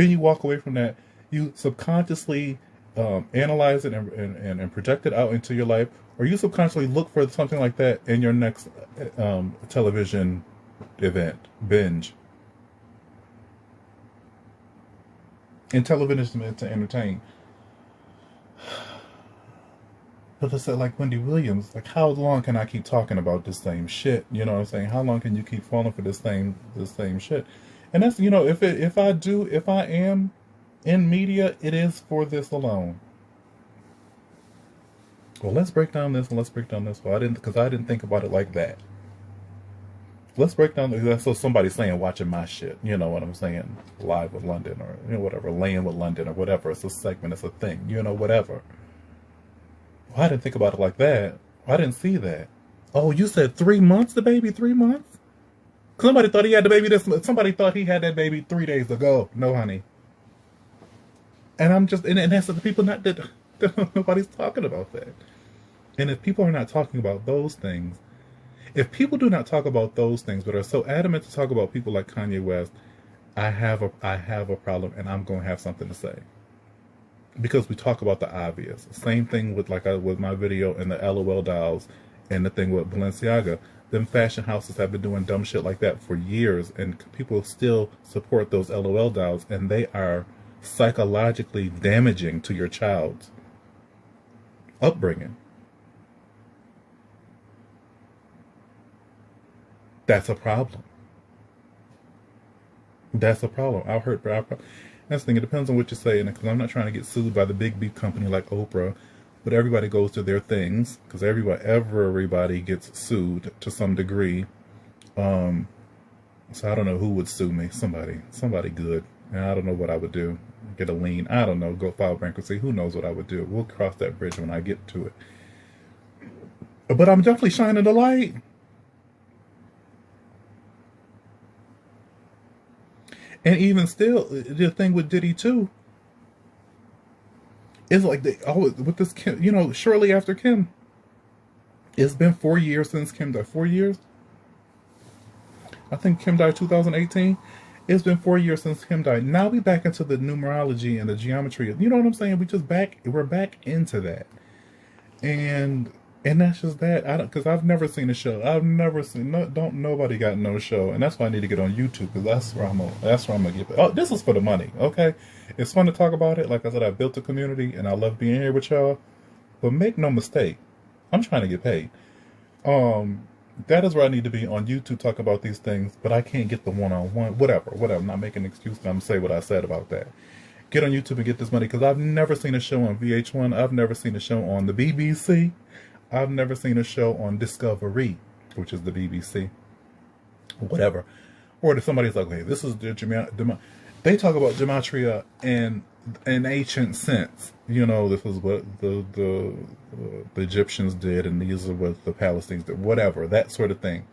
Then you walk away from that. You subconsciously analyze it and project it out into your life, or you subconsciously look for something like that in your next television event binge. And television is meant to entertain. But it's like Wendy Williams, like how long can I keep talking about this same shit? You know what I'm saying? How long can you keep falling for this same shit? And that's, if I am in media, it is for this alone. Well, let's break down this and let's break down this. Well, because I didn't think about it like that. Let's break down that's so somebody's saying watching my shit. You know what I'm saying? Live with London, or whatever, laying with London, or whatever. It's a segment, it's a thing. Whatever. Well, I didn't think about it like that. I didn't see that. Oh, you said 3 months, the baby? 3 months? Somebody thought he had the baby somebody thought he had that baby 3 days ago. No, honey. And I'm just, and that's the people nobody's talking about that. And if people are not talking about those things, if people do not talk about those things, but are so adamant to talk about people like Kanye West, I have a problem, and I'm going to have something to say. Because we talk about the obvious. Same thing with with my video and the LOL dolls and the thing with Balenciaga. Them fashion houses have been doing dumb shit like that for years, and people still support those LOL dolls, and they are psychologically damaging to your child's upbringing. That's a problem. That's a problem. That's the thing. It depends on what you say, and because I'm not trying to get sued by the big beef company like Oprah, but everybody goes to their things because everybody gets sued to some degree. So I don't know who would sue me. Somebody good, and I don't know what I would do. Get a lien. I don't know. Go file bankruptcy. Who knows what I would do? We'll cross that bridge when I get to it. But I'm definitely shining the light. And even still, the thing with Diddy too is like with this Kim, shortly after Kim, it's been 4 years since Kim died. 4 years. I think Kim died 2018. It's been 4 years since Kim died. Now we back into the numerology and the geometry. You know what I'm saying? We're back into that, and that's just that. Because I've never seen a show. I've never seen nobody got no show, and that's why I need to get on YouTube, because that's where I'm gonna get. Oh, this is for the money, okay? It's fun to talk about it. Like I said, I built a community, and I love being here with y'all. But make no mistake, I'm trying to get paid. That is where I need to be, on YouTube, talking about these things. But I can't get the one-on-one. Whatever. I'm not making an excuse. I'm gonna say what I said about that. Get on YouTube and get this money, because I've never seen a show on VH1. I've never seen a show on the BBC. I've never seen a show on Discovery, which is the BBC, whatever. Or if somebody's like, hey, this is the they talk about gematria in ancient sense. This is what the Egyptians did, and these are what the Palestinians did, whatever, that sort of thing.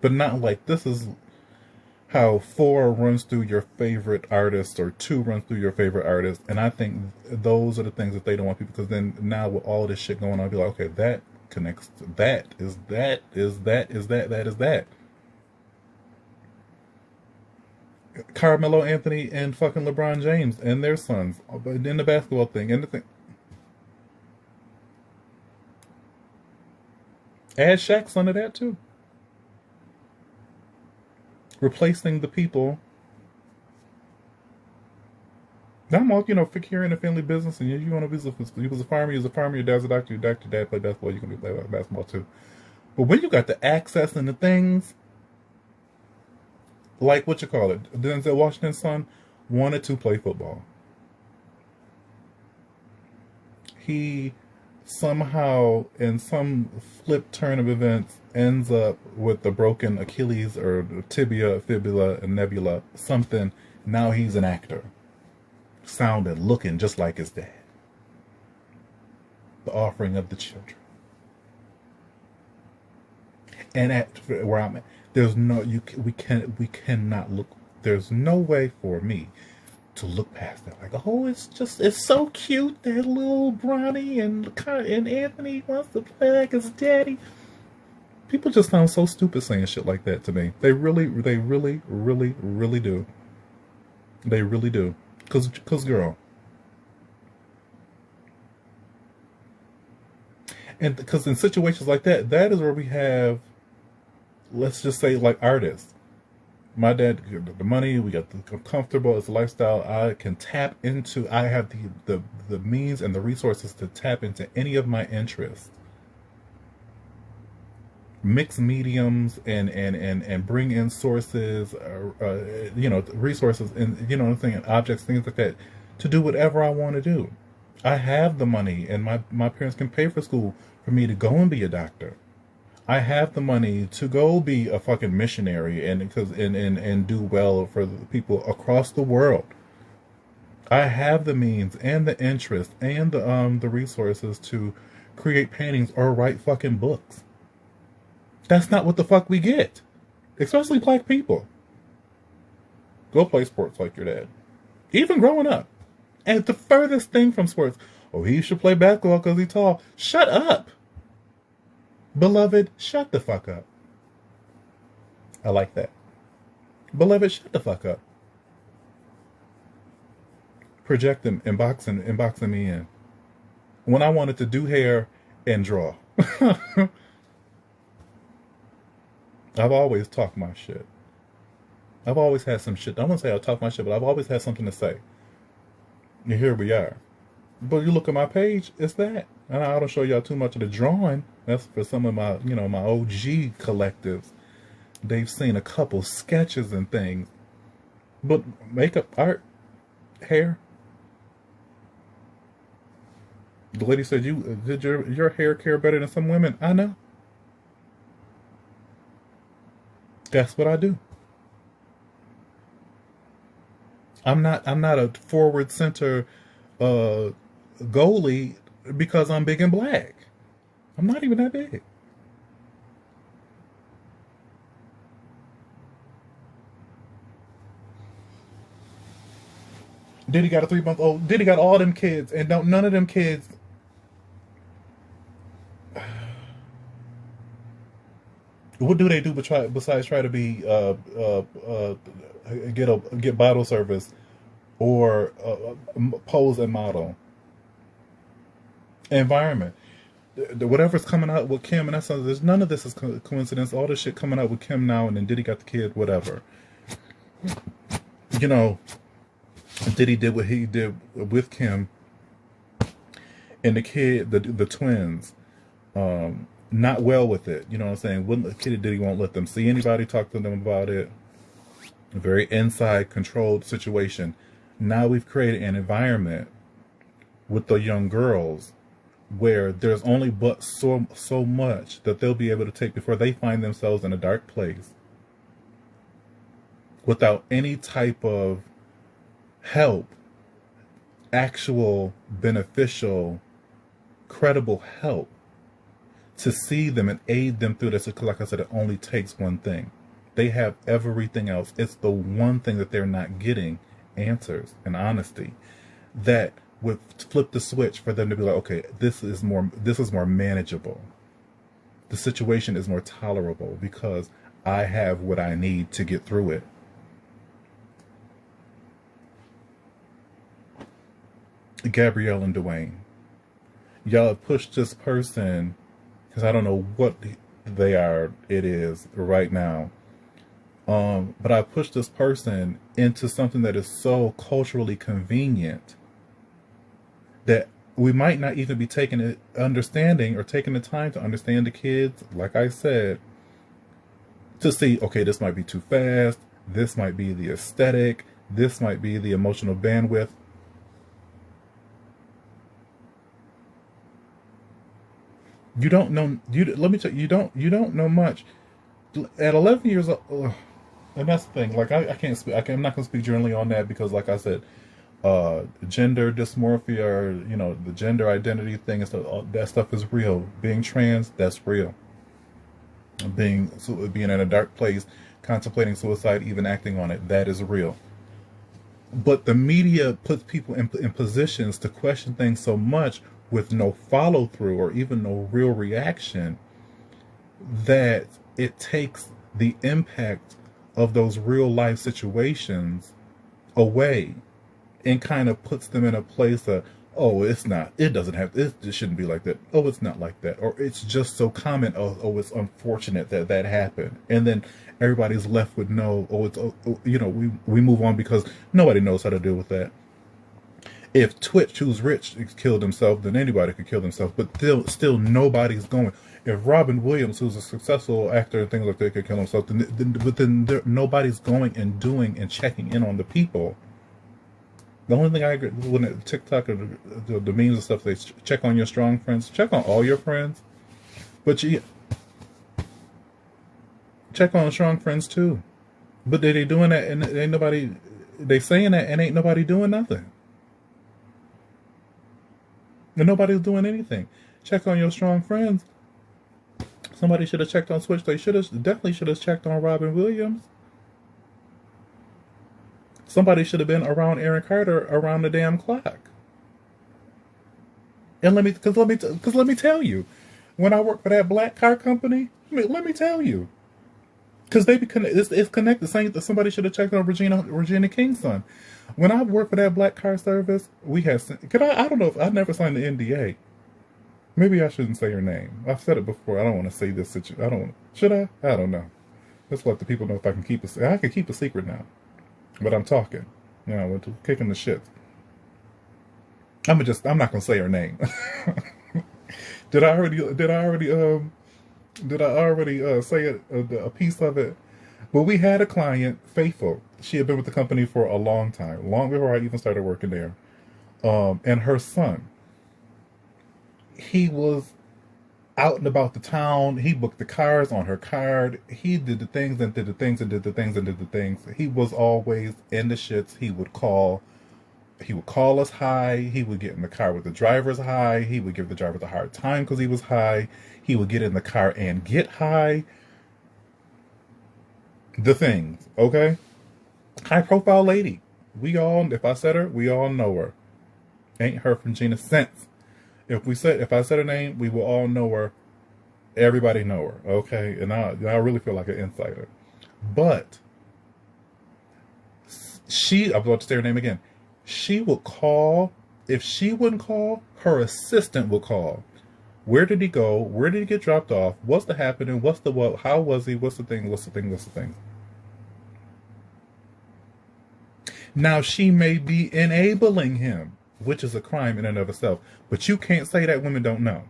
But not like, this is how 4 runs through your favorite artist, or 2 runs through your favorite artist. And I think those are the things that they don't want people, because then now with all this shit going on, be like, okay, that connects to that, is that. Carmelo Anthony and fucking LeBron James and their sons, but in the basketball thing, and the thing. Add Shaq's son to that too. Replacing the people. I'm all, if you're in a family business and you want to be, you was a farmer, your dad's a doctor, your dad played basketball, you can be play basketball too. But when you got the access and the things, like Denzel Washington's son wanted to play football. He somehow, in some flip turn of events, ends up with a broken Achilles or tibia, fibula, and nebula, something. Now he's an actor, sounding, looking just like his dad. The Offering of the Children. And at where I'm at, we cannot look. There's no way for me to look past that. Like, oh, it's so cute that little Bronny and Anthony wants to play like his daddy. People just sound so stupid saying shit like that to me. They really do. They really do. Cause girl, and because in situations like that, that is where we have, let's just say, like artists. My dad, the money, we got the comfortable, it's a lifestyle. I can tap into. I have the means and the resources to tap into any of my interests, mix mediums, and bring in sources, resources, and objects, things like that, to do whatever I want to do. I have the money, and my parents can pay for school for me to go and be a doctor. I have the money to go be a fucking missionary and do well for the people across the world. I have the means and the interest and the resources to create paintings or write fucking books. That's not what the fuck we get, especially black people. Go play sports like your dad, even growing up. And the furthest thing from sports, oh, he should play basketball because he's tall. Shut up. Beloved, shut the fuck up. I like that. Beloved, shut the fuck up. Projecting and boxing me in. When I wanted to do hair and draw. I've always talked my shit. I've always had some shit. I won't say I'll talk my shit, but I've always had something to say. And here we are. But you look at my page, it's that. And I don't show y'all too much of the drawing. That's for some of my, my OG collectives. They've seen a couple sketches and things. But makeup, art, hair. The lady said, "You did your hair care better than some women?" I know. That's what I do. I'm not a forward center goalie because I'm big and black. I'm not even that big. Diddy got a 3-month-old. Diddy got all them kids, and none of them kids. What do they do besides try to be get bottle service or pose and model? Environment. Whatever's coming out with Kim, and there's none of this is coincidence. All this shit coming out with Kim now, and then Diddy got the kid, whatever. Diddy did what he did with Kim, and the kid, the twins, not well with it. You know what I'm saying? The kid Diddy won't let them see anybody, talk to them about it. A very inside, controlled situation. Now we've created an environment with the young girls where there's only but so much that they'll be able to take before they find themselves in a dark place without any type of help, actual beneficial, credible help to see them and aid them through this. Because like I said, it only takes one thing. They have everything else. It's the one thing that they're not getting, answers and honesty, that would flip the switch for them to be like, okay, this is more manageable. The situation is more tolerable because I have what I need to get through it. Gabrielle and Dwayne, y'all have pushed this person, because I don't know what it is right now. But I pushed this person into something that is so culturally convenient that we might not even be taking the time to understand the kids, like I said, to see, okay, this might be too fast, this might be the aesthetic, this might be the emotional bandwidth. You don't know. Let me tell you, you don't know much. At 11 years old, and that's the thing. Like I can't speak. I'm not going to speak generally on that because, like I said, gender dysmorphia, or the gender identity thing, and stuff. That stuff is real. Being trans, that's real. Being in a dark place, contemplating suicide, even acting on it, that is real. But the media puts people in positions to question things so much, with no follow through or even no real reaction, that it takes the impact of those real life situations away and kind of puts them in a place of, oh, it's not, it doesn't have, it shouldn't be like that. Oh, it's not like that. Or it's just so common. Oh, it's unfortunate that that happened. And then everybody's left with no, we move on because nobody knows how to deal with that. If Twitch, who's rich, killed himself, then anybody could kill themselves. But still nobody's going. If Robin Williams, who's a successful actor and things like that, could kill himself, then nobody's going and doing and checking in on the people. The only thing I agree when TikTok or the memes and stuff, they check on your strong friends. Check on all your friends, but you check on strong friends too. But they doing that and ain't nobody. They saying that and ain't nobody doing nothing. And nobody's doing anything. Check on your strong friends. Somebody should have checked on Switch. They definitely should have checked on Robin Williams. Somebody should have been around Aaron Carter around the damn clock. And let me tell you, when I worked for that black car company, let me tell you, because it's connected. Saying that somebody should have checked on Regina King's son. When I worked for that black car service, we had. I don't know if I never signed the NDA. Maybe I shouldn't say her name. I've said it before. I don't want to say this situation. I don't. Should I? I don't know. Let's let the people know if I can keep it. I can keep a secret now, but I'm talking. We're kicking the shit. I'm not gonna say her name. Did I already say it? A piece of it. Well, we had a client, Faithful. She had been with the company for a long time, long before I even started working there. And her son, he was out and about the town. He booked the cars on her card. He did the things and did the things and did the things and did the things. He was always in the shits. He would call us high. He would get in the car with the drivers high. He would give the drivers a hard time because he was high. He would get in the car and get high. The things, okay? High profile lady. If I said her, we all know her. Ain't heard from Gina since. If I said her name, we will all know her. Everybody know her, okay? And I really feel like an insider. But I'm about to say her name again. She would call. If she wouldn't call, her assistant would call. Where did he go? Where did he get dropped off? What's the happening? What's the what? How was he? What's the thing? What's the thing? What's the thing? Now, she may be enabling him, which is a crime in and of itself. But you can't say that women don't know.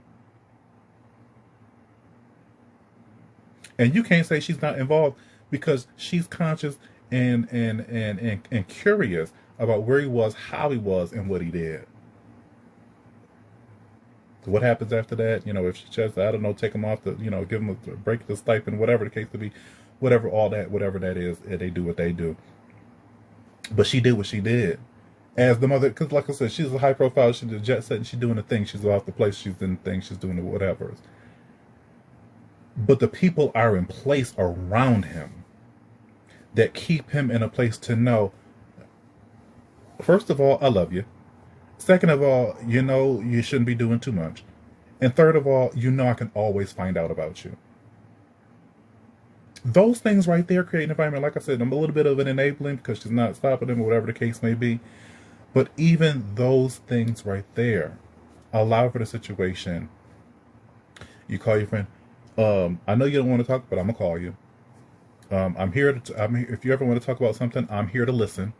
And you can't say she's not involved because she's conscious and curious about where he was, how he was, and what he did. What happens after that? If she just, I don't know, take him off the, give him a break the stipend, whatever the case to be, whatever that is, and they do what they do. But she did what she did. As the mother, because like I said, she's a high profile, she's a jet set, and she's doing the thing, she's off the place, she's in the thing, she's doing the whatever. But the people are in place around him that keep him in a place to know, first of all, I love you. Second of all, you shouldn't be doing too much. And third of all, I can always find out about you. Those things right there create an environment. Like I said, I'm a little bit of an enabling because she's not stopping him or whatever the case may be. But even those things right there allow for the situation. You call your friend. I know you don't want to talk, but I'm going to call you. I'm here. If you ever want to talk about something, I'm here to listen.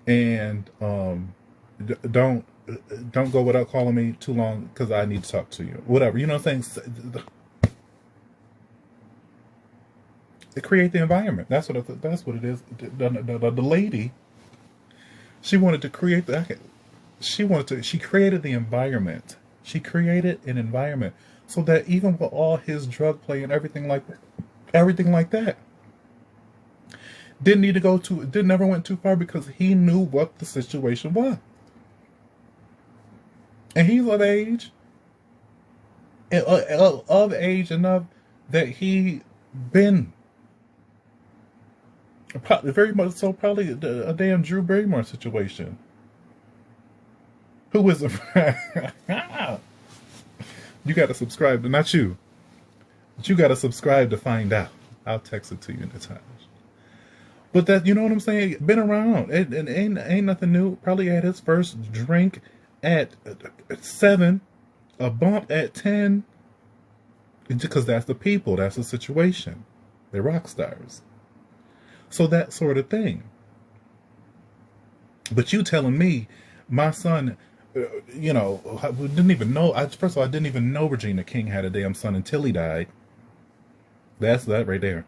And don't go without calling me too long because I need to talk to you. Whatever, you know what I'm saying? It create the environment. That's what it is. The lady, she wanted to create she created the environment. She created an environment so that even with all his drug play and everything like that, never went too far because he knew what the situation was. And he's of age enough that he been very much so probably a damn Drew Barrymore situation. Who is a you got to subscribe to, not you, but you got to subscribe to find out. I'll text it to you in the time. But that, you know what I'm saying? Been around. It ain't nothing new. Probably had his first drink at 7, a bump at 10, because that's the people, that's the situation. They're rock stars. So that sort of thing. But you telling me my son, didn't even know. First of all, I didn't even know Regina King had a damn son until he died. That's that right there.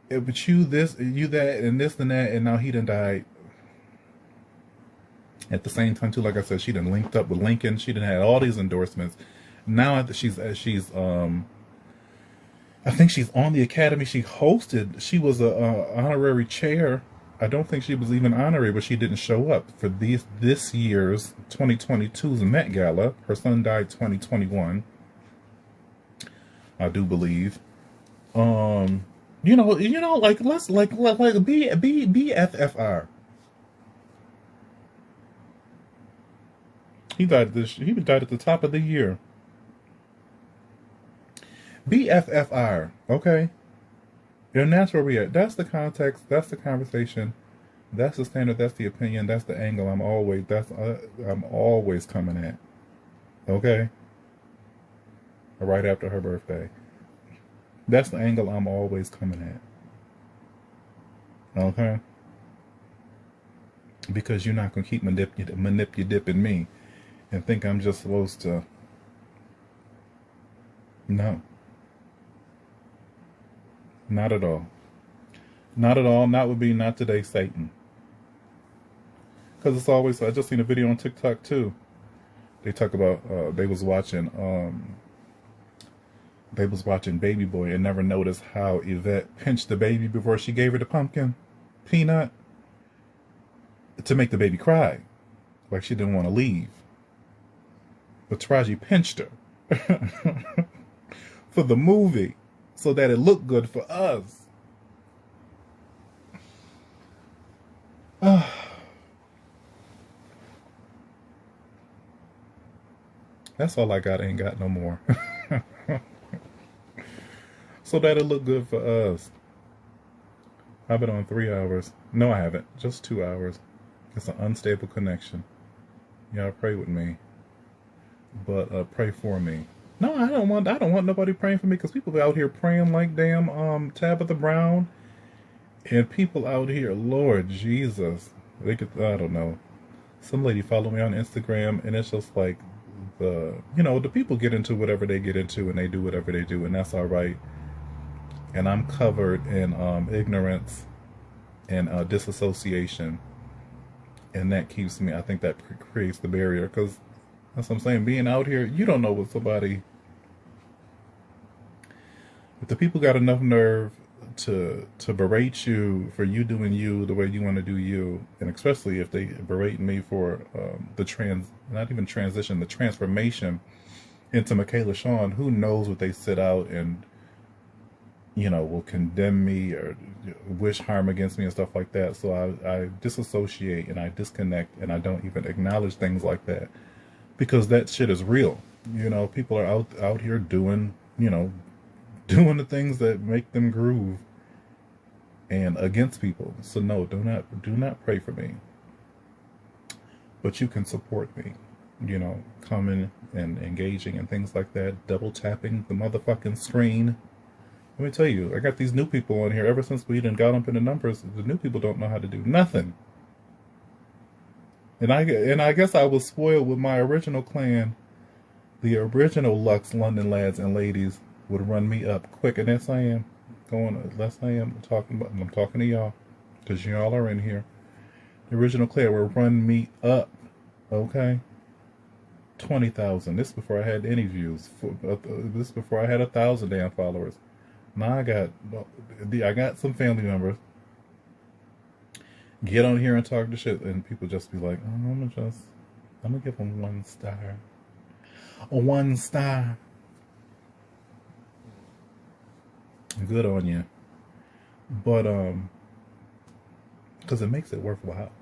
But you this, you that, and this and that, and now he done died. At the same time, too, like I said, she done linked up with Lincoln. She done had all these endorsements. Now she's I think she's on the Academy. She hosted. She was a honorary chair. I don't think she was even honorary, but she didn't show up for this year's 2022's Met Gala. Her son died 2021, I do believe. Like let's like BFFR. He died at the top of the year. BFFR, okay? And that's where we at. That's the context, that's the conversation, that's the standard, that's the opinion, that's the angle I'm always coming at. Okay? Right after her birthday. That's the angle I'm always coming at. Okay? Because you're not going to keep manipulating me and think I'm just supposed to. No. Not at all. Not at all. Not would be not today, Satan. Because it's always, I just seen a video on TikTok too. They talk about, they was watching Baby Boy and never noticed how Yvette pinched the baby before she gave her the pumpkin peanut to make the baby cry. Like she didn't want to leave. But Taraji pinched her for the movie so that it looked good for us. That's all I got. Ain't got no more. So that it look good for us. I've been on 3 hours. No, I haven't. Just 2 hours. It's an unstable connection. Y'all pray with me, but pray for me. No, I don't want nobody praying for me, because people out here praying like damn Tabitha Brown, and people out here, Lord Jesus, I don't know. Some lady followed me on Instagram, and it's just like the people get into whatever they get into, and they do whatever they do, and that's all right. And I'm covered in ignorance and disassociation, and that keeps me. I think that creates the barrier, because that's what I'm saying. Being out here, you don't know what somebody. If the people got enough nerve to berate you for you doing you the way you want to do you, and especially if they berate me for not even transition, the transformation into Michaela Shawn, who knows what they sit out and will condemn me or wish harm against me and stuff like that. So I disassociate and I disconnect, and I don't even acknowledge things like that, because that shit is real. People are out here doing the things that make them groove and against people. So no, do not pray for me. But you can support me, coming and engaging and things like that, double tapping the motherfucking screen. Let me tell you, I got these new people on here. Ever since we done got up in the numbers, the new people don't know how to do nothing. And I guess I was spoiled with my original clan. The original Lux London lads and ladies would run me up quick, and that's I am talking about. I'm talking to y'all, because y'all are in here. The original clan would run me up. Okay. 20,000. This before I had any views. This before I had 1,000 damn followers. Now I got some family members get on here and talk to shit, and people just be like, oh, I'm gonna give them 1 star. A 1 star. Good on you. But because it makes it worthwhile.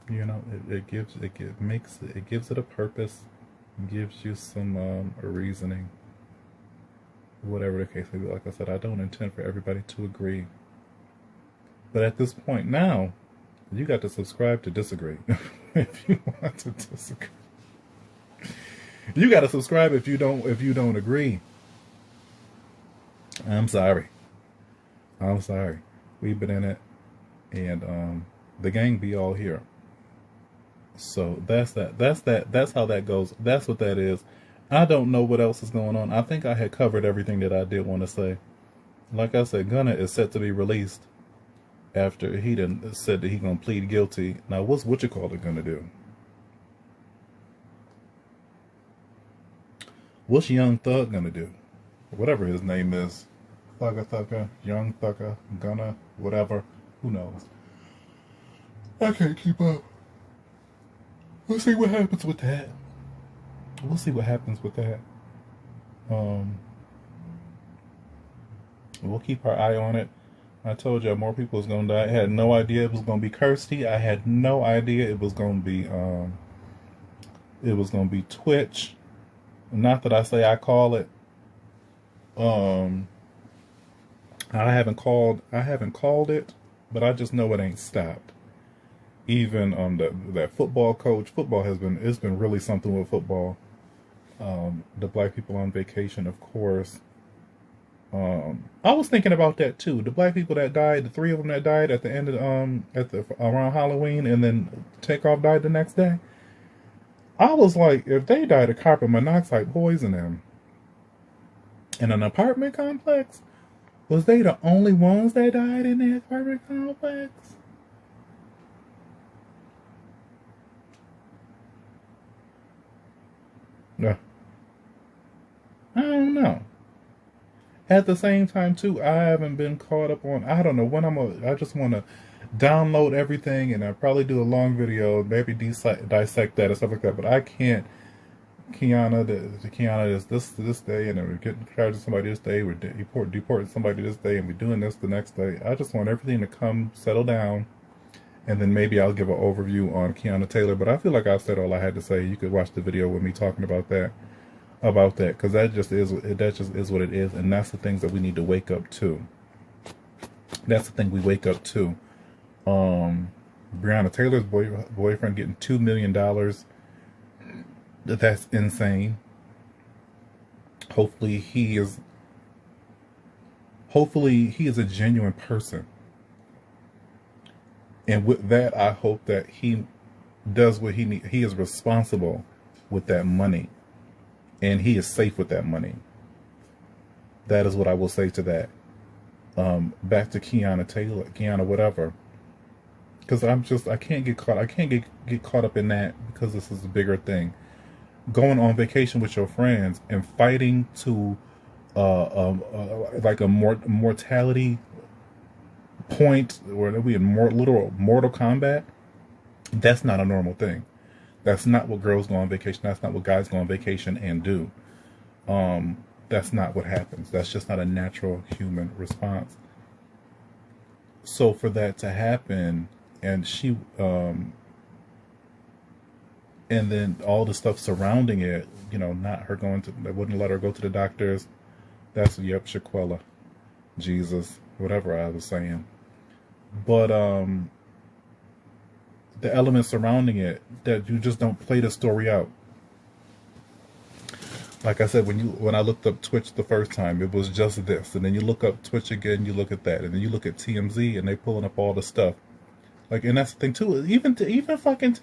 It gives it a purpose, gives you some a reasoning. Whatever the case may be. Like I said, I don't intend for everybody to agree. But at this point now, you got to subscribe to disagree. If you want to disagree, you got to subscribe if you don't agree. I'm sorry. I'm sorry. We've been in it, and the gang be all here. So that's that. That's that. That's how that goes. That's what that is. I don't know what else is going on. I think I had covered everything that I did want to say. Like I said, Gunna is set to be released after he done said that he gonna plead guilty. Now, what's what you call it gonna do? What's Young Thug gonna do? Whatever his name is, Thugger, Young Thugger, Gunna, whatever. Who knows? I can't keep up. We'll see what happens with that. We'll see what happens with that. We'll keep our eye on it. I told you more people was gonna die. I had no idea it was gonna be Kirsty. I had no idea it was gonna be Twitch. Not that I say I call it. I haven't called it, but I just know it ain't stopped. Even that football coach, it's been really something with football. The black people on vacation, of course. I was thinking about that too. The black people that died, the three of them that died at the end of around Halloween, and then Takeoff died the next day. I was like, if they died of carbon monoxide poisoning in an apartment complex, was they the only ones that died in the apartment complex? Yeah. I don't know. At the same time, too, I haven't been caught up on. I don't know when I just want to download everything, and I probably do a long video, maybe dissect that and stuff like that. But I can't. Kiana is this day, and we're getting charged to somebody this day. We're deporting somebody this day, and we're doing this the next day. I just want everything to come settle down, and then maybe I'll give an overview on Kiana Taylor. But I feel like I said all I had to say. You could watch the video with me talking about that. Because that just is what it is, and that's the things that we need to wake up to. That's the thing we wake up to. Breonna Taylor's boyfriend getting $2 million. That's insane. Hopefully he is a genuine person, and with that, I hope that he does what he needs. He is responsible with that money. And he is safe with that money. That is what I will say to that. Back to Kiana Taylor, Kiana whatever. Because I can't get caught. I can't get caught up in that because this is a bigger thing. Going on vacation with your friends and fighting to like a mortality point, or it'll be a literal mortal combat. That's not a normal thing. That's not what girls go on vacation. That's not what guys go on vacation and do. That's not what happens. That's just not a natural human response. So for that to happen, and she, and then all the stuff surrounding it, not her they wouldn't let her go to the doctors. That's, Shaquella, Jesus, whatever I was saying. But, the elements surrounding it, that you just don't play the story out. Like I said, when I looked up Twitch the first time, it was just this, and then you look up Twitch again, you look at that, and then you look at TMZ, and they pulling up all the stuff. Like, and that's the thing too. Even fucking.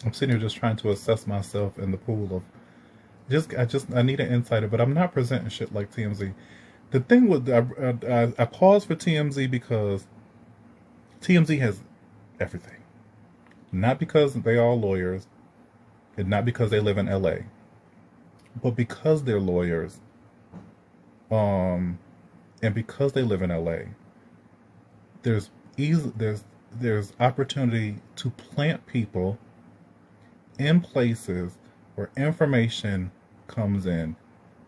I'm sitting here just trying to assess myself in the pool of I need an insider, but I'm not presenting shit like TMZ. The thing with I paused for TMZ because TMZ has everything. Not because they all lawyers, and not because they live in LA, but because they're lawyers, and because they live in LA, there's opportunity to plant people in places where information comes in,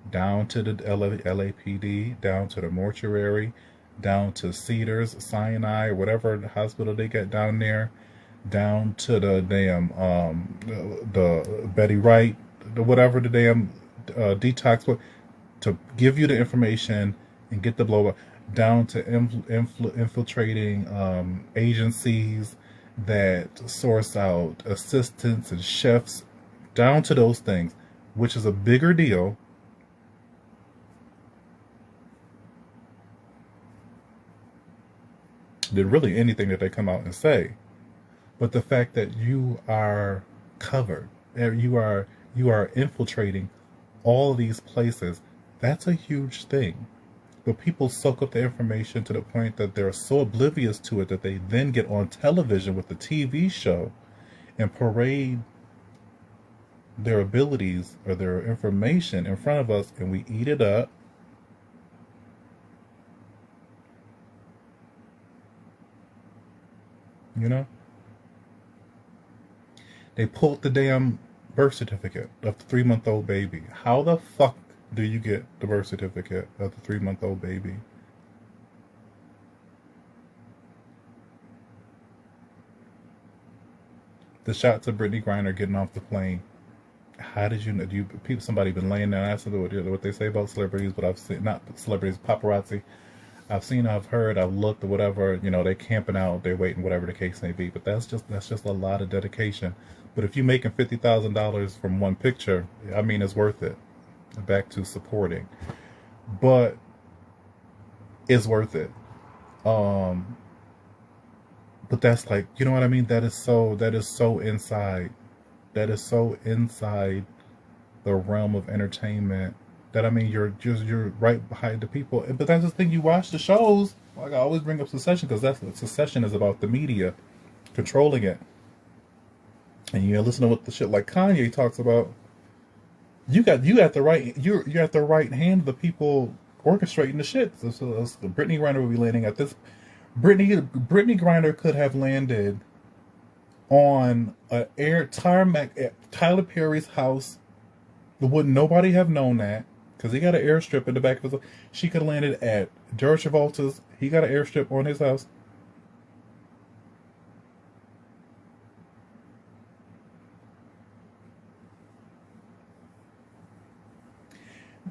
down to the LAPD, down to the mortuary, down to Cedars Sinai, whatever hospital they got down there, down to the damn the Betty Wright, the whatever the damn detox, to give you the information and get the blow up, down to infiltrating agencies that source out assistants and chefs, down to those things, which is a bigger deal than really anything that they come out and say. But the fact that you are covered, you are infiltrating all these places, that's a huge thing. But people soak up the information to the point that they're so oblivious to it that they then get on television with the TV show and parade their abilities or their information in front of us, and we eat it up. You know, they pulled the damn birth certificate of the 3-month-old baby. How the fuck do you get the birth certificate of the 3-month-old baby? The shots of Brittany Griner getting off the plane. How did you know? Do you people? Somebody been laying there. That's what they say about celebrities, but I've seen, not celebrities, paparazzi. I've seen, I've heard, I've looked, or whatever. You know, they camping out, they're waiting, whatever the case may be. But that's just a lot of dedication. But if you're making $50,000 from one picture, I mean, it's worth it. Back to supporting, but it's worth it. Um, but that's like, you know what I mean? That is so inside. That is so inside the realm of entertainment. That, I mean, you're right behind the people. But that's the thing. You watch the shows. Like, I always bring up Succession because that's what Succession is about: the media controlling it. And you listen to what the shit like Kanye talks about. You got the right, you're at the right hand of the people orchestrating the shit. So Brittany Griner will be landing at this. Brittany Griner could have landed on a air tarmac at Tyler Perry's house. Would nobody have known that? Because he got an airstrip in the back of his. She could have landed at George Travolta's. He got an airstrip on his house.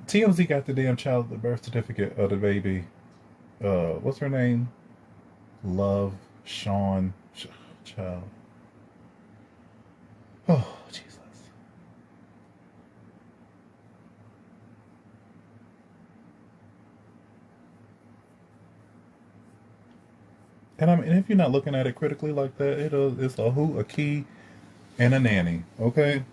TMZ got the damn child, the birth certificate of the baby. What's her name? Love, Sean, child. Oh, Jesus. And I mean, if you're not looking at it critically like that, it's a who, a key, and a nanny. Okay.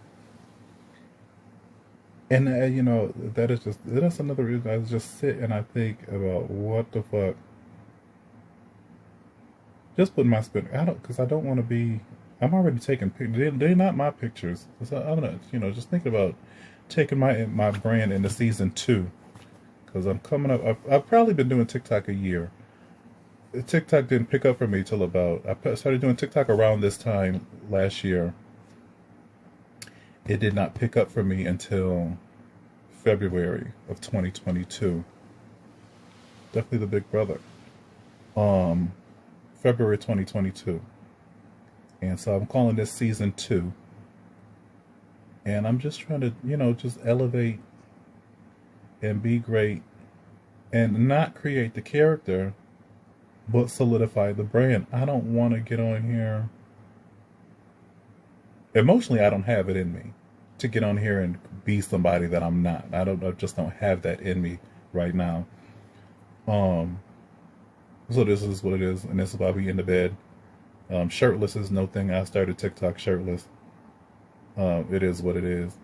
And that is just, that's another reason I just sit and I think about what the fuck. Just putting my spin. I don't, because I don't want to be. I'm already taking pictures. They're not my pictures. So I'm gonna, just thinking about taking my brand into season 2, because I'm coming up. I've probably been doing TikTok a year. TikTok didn't pick up for me till about. I started doing TikTok around this time last year. It did not pick up for me until February of 2022. Definitely the big brother. Um, February 2022. And so I'm calling this season 2. And I'm just trying to, just elevate and be great and not create the character, but solidify the brand. I don't want to get on here. Emotionally, I don't have it in me to get on here and be somebody that I'm not. I just don't have that in me right now. Um, so this is what it is, and this is why we in the bed. Shirtless is no thing. I started TikTok shirtless. It is what it is.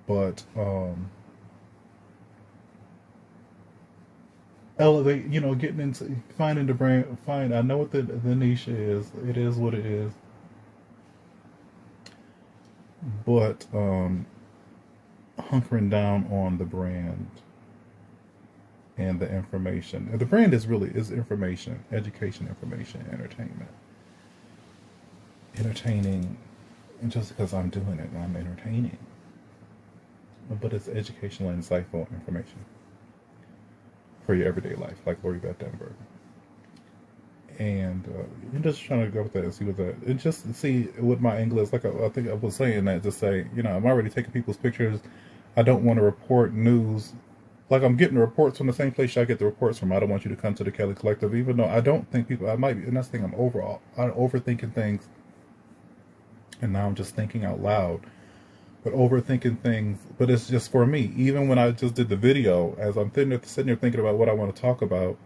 But elevate, getting into finding the brand. I know what the niche is. It is what it is. But hunkering down on the brand and the information. The brand is information, education, information, entertainment. Entertaining, and just because I'm doing it, I'm entertaining. But it's educational and insightful information. for your everyday life, like Lori Beth Denver. And I'm just trying to go with that and see what that, and just see what my angle is. Like I think I was saying that to say, you know, I'm already taking people's pictures. I don't want to report news. Like I'm getting the reports from the same place I get the reports from. I don't want you to come to the Kelly Collective, even though I don't think people, I might be, and that's the thing, I'm overthinking things. And now I'm just thinking out loud, but overthinking things. But it's just for me. Even when I just did the video, as I'm sitting there thinking about what I want to talk about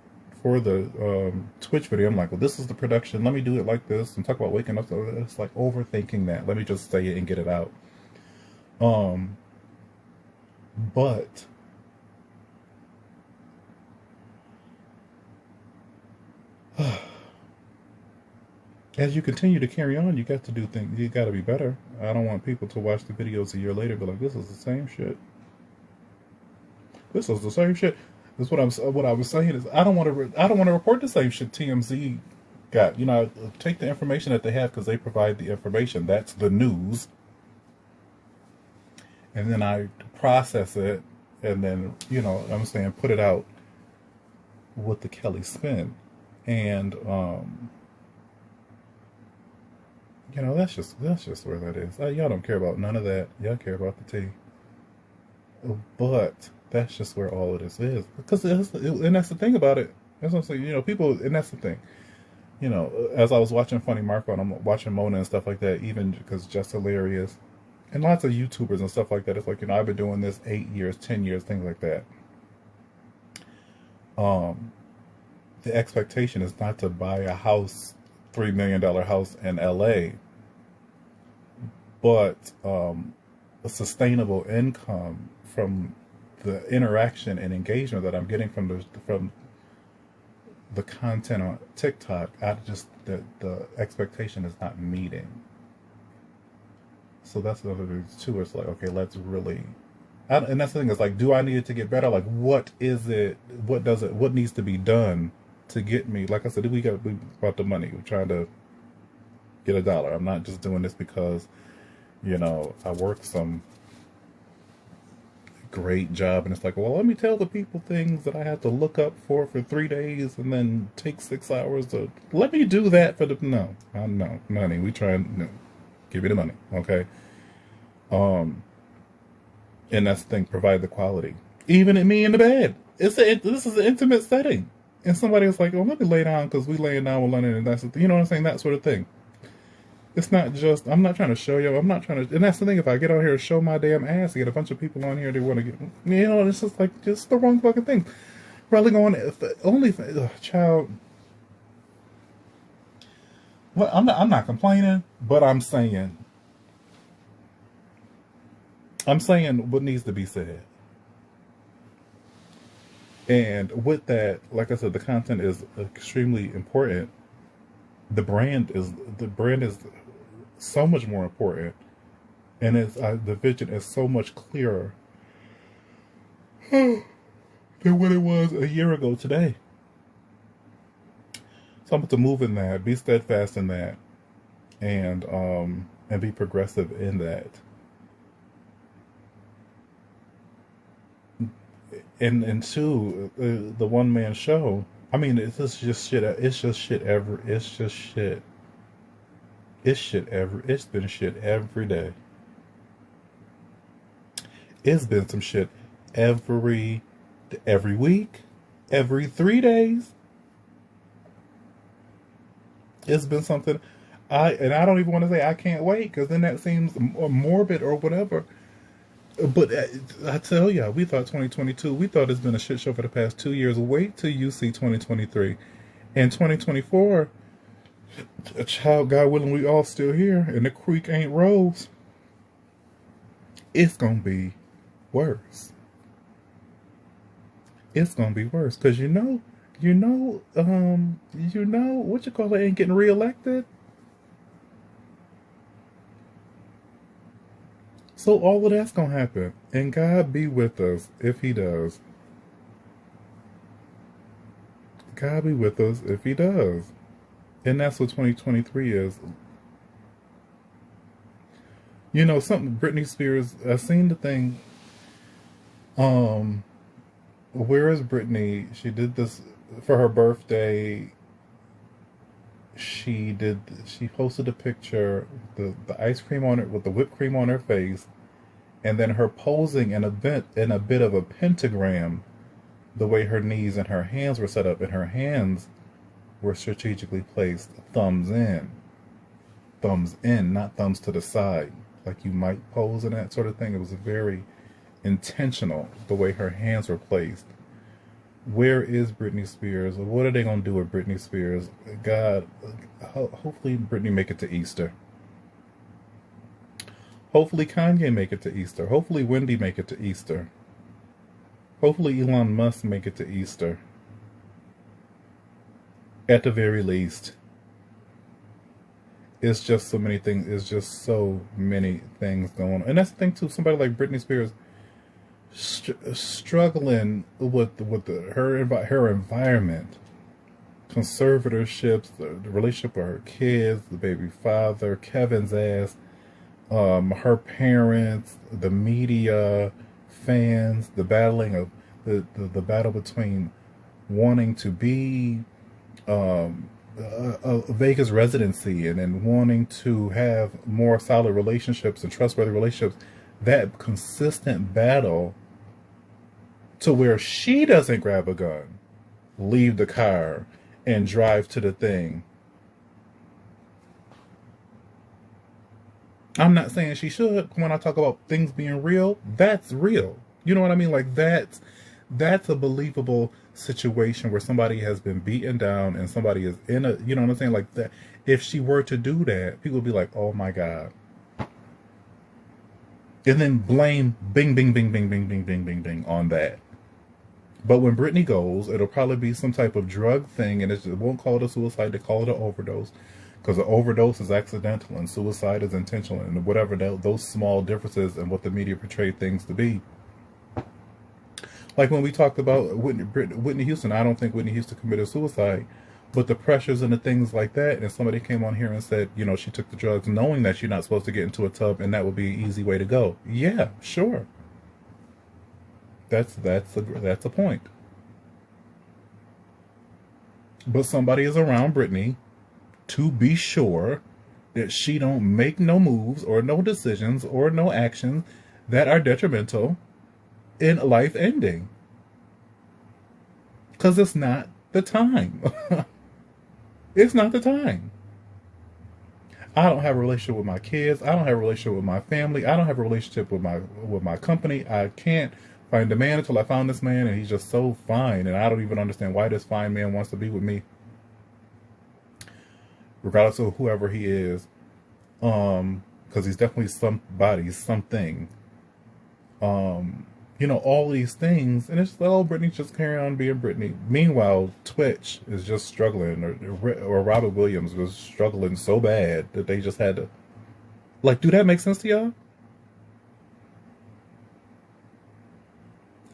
for the Twitch video, I'm like, well, this is the production. Let me do it like this and talk about waking up. So it's like overthinking that. Let me just say it and get it out. But as you continue to carry on, you got to do things. You got to be better. I don't want people to watch the videos a year later and be like, "This is the same shit. This is the same shit." That's what What I was saying is, I don't want to report the same shit TMZ got. You know, take the information that they have because they provide the information. That's the news, and then I process it, and then I'm saying put it out with the Kelly spin, and that's just where that is. Y'all don't care about none of that. Y'all care about the tea. But that's just where all of this is. Because and that's the thing about it. That's what I'm saying. People, and that's the thing. As I was watching Funny Marco and I'm watching Mona and stuff like that, even because Just Hilarious and lots of YouTubers and stuff like that, it's like, I've been doing this 8 years, 10 years, things like that. The expectation is not to buy a house, $3 million house in LA, but a sustainable income from the interaction and engagement that I'm getting from the content on TikTok. The expectation is not meeting. So that's another thing too. It's like, okay, let's really, and that's the thing. It's like, do I need it to get better? Like, what is it? What needs to be done to get me? Like I said, we about the money. We're trying to get $1. I'm not just doing this because I work some great job and it's like, well, let me tell the people things that I have to look up for 3 days and then take 6 hours to, let me do that for the, no, money. We try and, no, give me the money. Okay. And that's the thing, provide the quality. Even at me in the bed. This is an intimate setting. And somebody was like, oh, let me lay down because we laying down with London and that's, you know what I'm saying? That sort of thing. It's not just, I'm not trying to show you, I'm not trying to, and that's the thing, if I get on here and show my damn ass, I get a bunch of people on here, they want to get, it's just like, just the wrong fucking thing. Probably going, child, well, I'm not complaining, but I'm saying what needs to be said. And with that, like I said, the content is extremely important. The brand is so much more important, and the vision is so much clearer than what it was a year ago today. So I'm about to move in that, be steadfast in that, and be progressive in that. And two, the one man show. I mean, it's just shit. It's just shit It's been shit every day. It's been some shit every week, every 3 days. It's been something. I don't even want to say I can't wait, because then that seems morbid or whatever. But I tell ya, we thought 2022, we thought it's been a shit show for the past 2 years. Wait till you see 2023. And 2024, a child, God willing, we all still here, and the creek ain't rose. It's gonna be worse. It's gonna be worse, because what you call it, ain't getting reelected. So all of that's gonna happen, and God be with us if He does. God be with us if He does. And that's what 2023 is. Something, Britney Spears, I seen the thing, Where is Britney? She did this for her birthday. She posted a picture, the ice cream on it with the whipped cream on her face, and then her posing in a bit of a pentagram, the way her knees and her hands were set up, and her hands were strategically placed thumbs in, not thumbs to the side, like you might pose and that sort of thing. It was very intentional the way her hands were placed. Where is Britney Spears? What are they gonna do with Britney Spears? God, hopefully Britney make it to Easter. Hopefully Kanye make it to Easter. Hopefully Wendy make it to Easter. Hopefully Elon Musk make it to Easter. At the very least. It's just so many things. It's just so many things going on, and that's the thing too. Somebody like Britney Spears struggling with her environment, conservatorships, the relationship with her kids, the baby father, Kevin's ass, her parents, the media, fans, the battling of the battle between wanting to be a Vegas residency and then wanting to have more solid relationships and trustworthy relationships, that consistent battle to where she doesn't grab a gun, leave the car, and drive to the thing. I'm not saying she should. When I talk about things being real, that's real. You know what I mean? Like that's a believable situation where somebody has been beaten down and somebody is in a, you know what I'm saying? Like that. If she were to do that, people would be like, oh my God. And then blame bing, bing, bing, bing, bing, bing, bing, bing, bing on that. But when Britney goes, it'll probably be some type of drug thing, and it won't call it a suicide, they call it an overdose. Because the overdose is accidental and suicide is intentional, and whatever those small differences in what the media portrayed things to be. Like when we talked about Whitney Houston, I don't think Whitney Houston committed suicide, but the pressures and the things like that, and somebody came on here and said, you know, she took the drugs knowing that you're not supposed to get into a tub and that would be an easy way to go. Yeah, sure. That's a point. But somebody is around Britney to be sure that she don't make no moves or no decisions or no actions that are detrimental in life ending. Because it's not the time. It's not the time. I don't have a relationship with my kids. I don't have a relationship with my family. I don't have a relationship with my company. I can't find a man until I found this man, and he's just so fine, and I don't even understand why this fine man wants to be with me, regardless of whoever he is, because he's definitely something. You know, all these things, and it's like, oh, Britney just carry on being Britney. Meanwhile, Twitch is just struggling, or Robert Williams was struggling so bad that they just had to, like, do that make sense to y'all?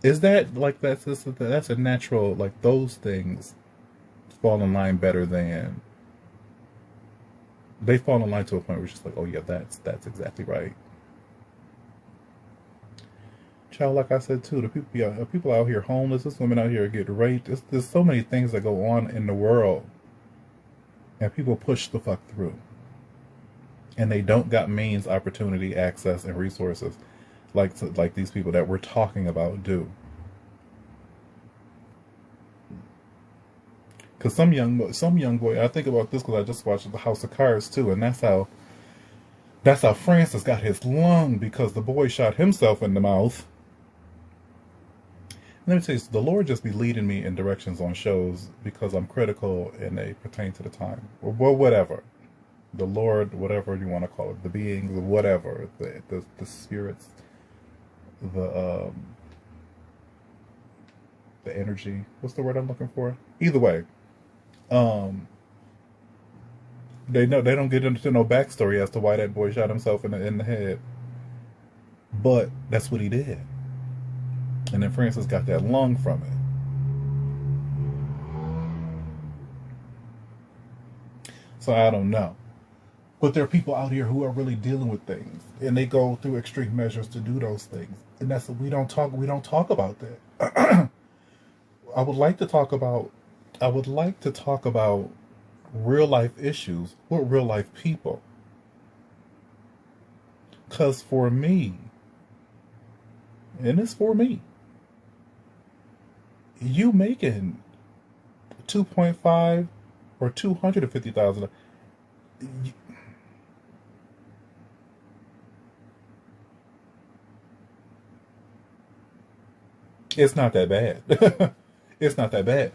Is that like that's a natural, like those things fall in line better than they fall in line to a point where it's just like, oh yeah, that's exactly right. Child, like I said too, the people out here homeless, there's women out here getting raped. There's so many things that go on in the world, and people push the fuck through, and they don't got means, opportunity, access, and resources like these people that we're talking about do. Because some young boy, I think about this because I just watched The House of Cards too, and that's how Francis got his lung, because the boy shot himself in the mouth. Let me tell you, the Lord just be leading me in directions on shows because I'm critical and they pertain to the time. Or whatever. The Lord, whatever you want to call it, the beings, whatever, the spirits, the energy. What's the word I'm looking for? Either way, they don't get into no backstory as to why that boy shot himself in the head, but that's what he did. And then Francis got that lung from it. So I don't know. But there are people out here who are really dealing with things, and they go through extreme measures to do those things. And that's we don't talk about that. I would like to talk about. I would like to talk about real life issues with real life people. Cause for me, and it's for me, you making 2.5 or 250,000. It's not that bad. It's not that bad.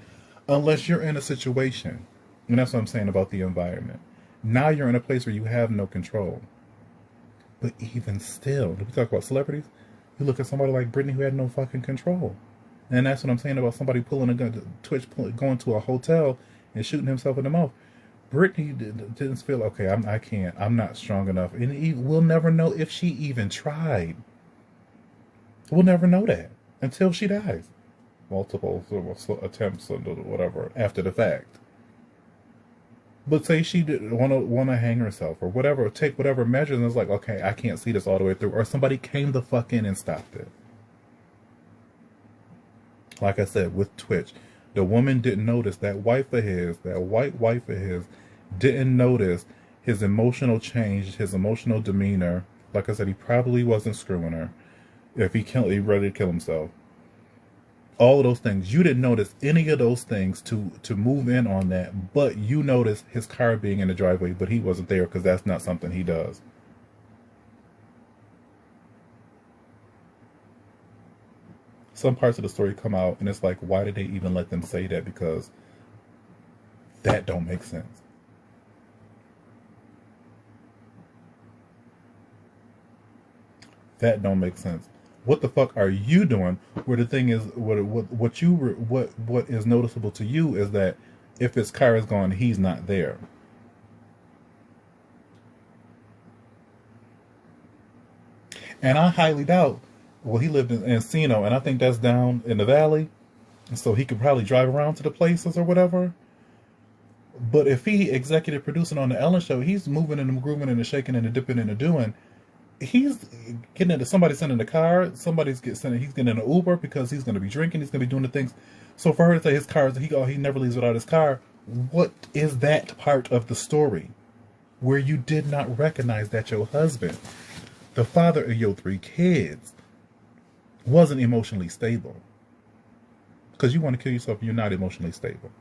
Unless you're in a situation, and that's what I'm saying about the environment. Now you're in a place where you have no control. But even still, we talk about celebrities, you look at somebody like Britney who had no fucking control. And that's what I'm saying about somebody pulling a gun, going to a hotel and shooting himself in the mouth. Britney didn't feel, okay, I can't, I'm not strong enough. And we'll never know if she even tried. We'll never know that until she dies. Multiple attempts or whatever after the fact. But say she did want to hang herself or whatever, or take whatever measures, and it's like, okay, I can't see this all the way through, or somebody came the fuck in and stopped it. Like I said, with Twitch, the woman didn't notice that wife of his, that white wife of his, didn't notice his emotional change, his emotional demeanor. Like I said, he probably wasn't screwing her. If he ready to kill himself. All of those things. You didn't notice any of those things to move in on that, but you noticed his car being in the driveway, but he wasn't there because that's not something he does. Some parts of the story come out and it's like, why did they even let them say that? Because that don't make sense. That don't make sense. What the fuck are you doing? Where the thing is, what is noticeable to you is that if his car is gone, he's not there. And I highly doubt. Well, he lived in Encino, and I think that's down in the valley, so he could probably drive around to the places or whatever. But if he executive producing on the Ellen Show, he's moving and grooving and shaking and dipping and doing. He's getting into somebody's sending the car, he's getting in an Uber because he's going to be drinking, he's going to be doing the things. So for her to say his car, he never leaves without his car, what is that part of the story where you did not recognize that your husband, the father of your 3 kids, wasn't emotionally stable? Because you want to kill yourself and you're not emotionally stable.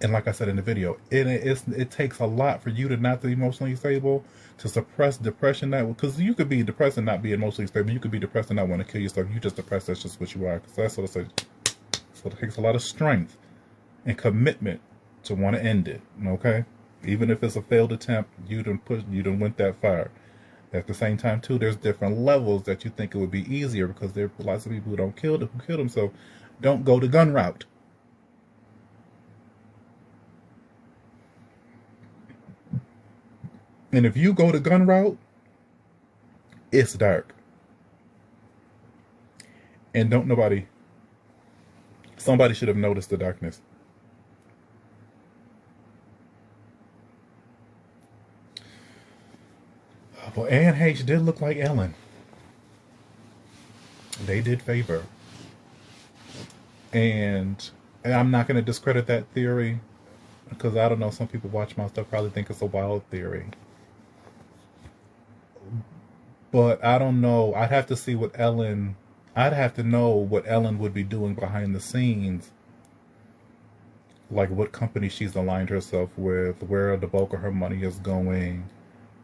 And like I said in the video, it takes a lot for you to not be emotionally stable, to suppress depression. Because you could be depressed and not be emotionally stable. You could be depressed and not want to kill yourself. You just depressed. That's just what you are. So that's what I said. So it takes a lot of strength and commitment to want to end it. Okay, even if it's a failed attempt, you done went that far. At the same time, too, there's different levels that you think it would be easier because there are lots of people who kill themselves. Don't go the gun route. And if you go the gun route, it's dark. And somebody should have noticed the darkness. Well, Anne H did look like Ellen. They did favor. And I'm not going to discredit that theory because I don't know, some people watch my stuff probably think it's a wild theory. But I don't know. I'd have to know what Ellen would be doing behind the scenes. Like what company she's aligned herself with, where the bulk of her money is going.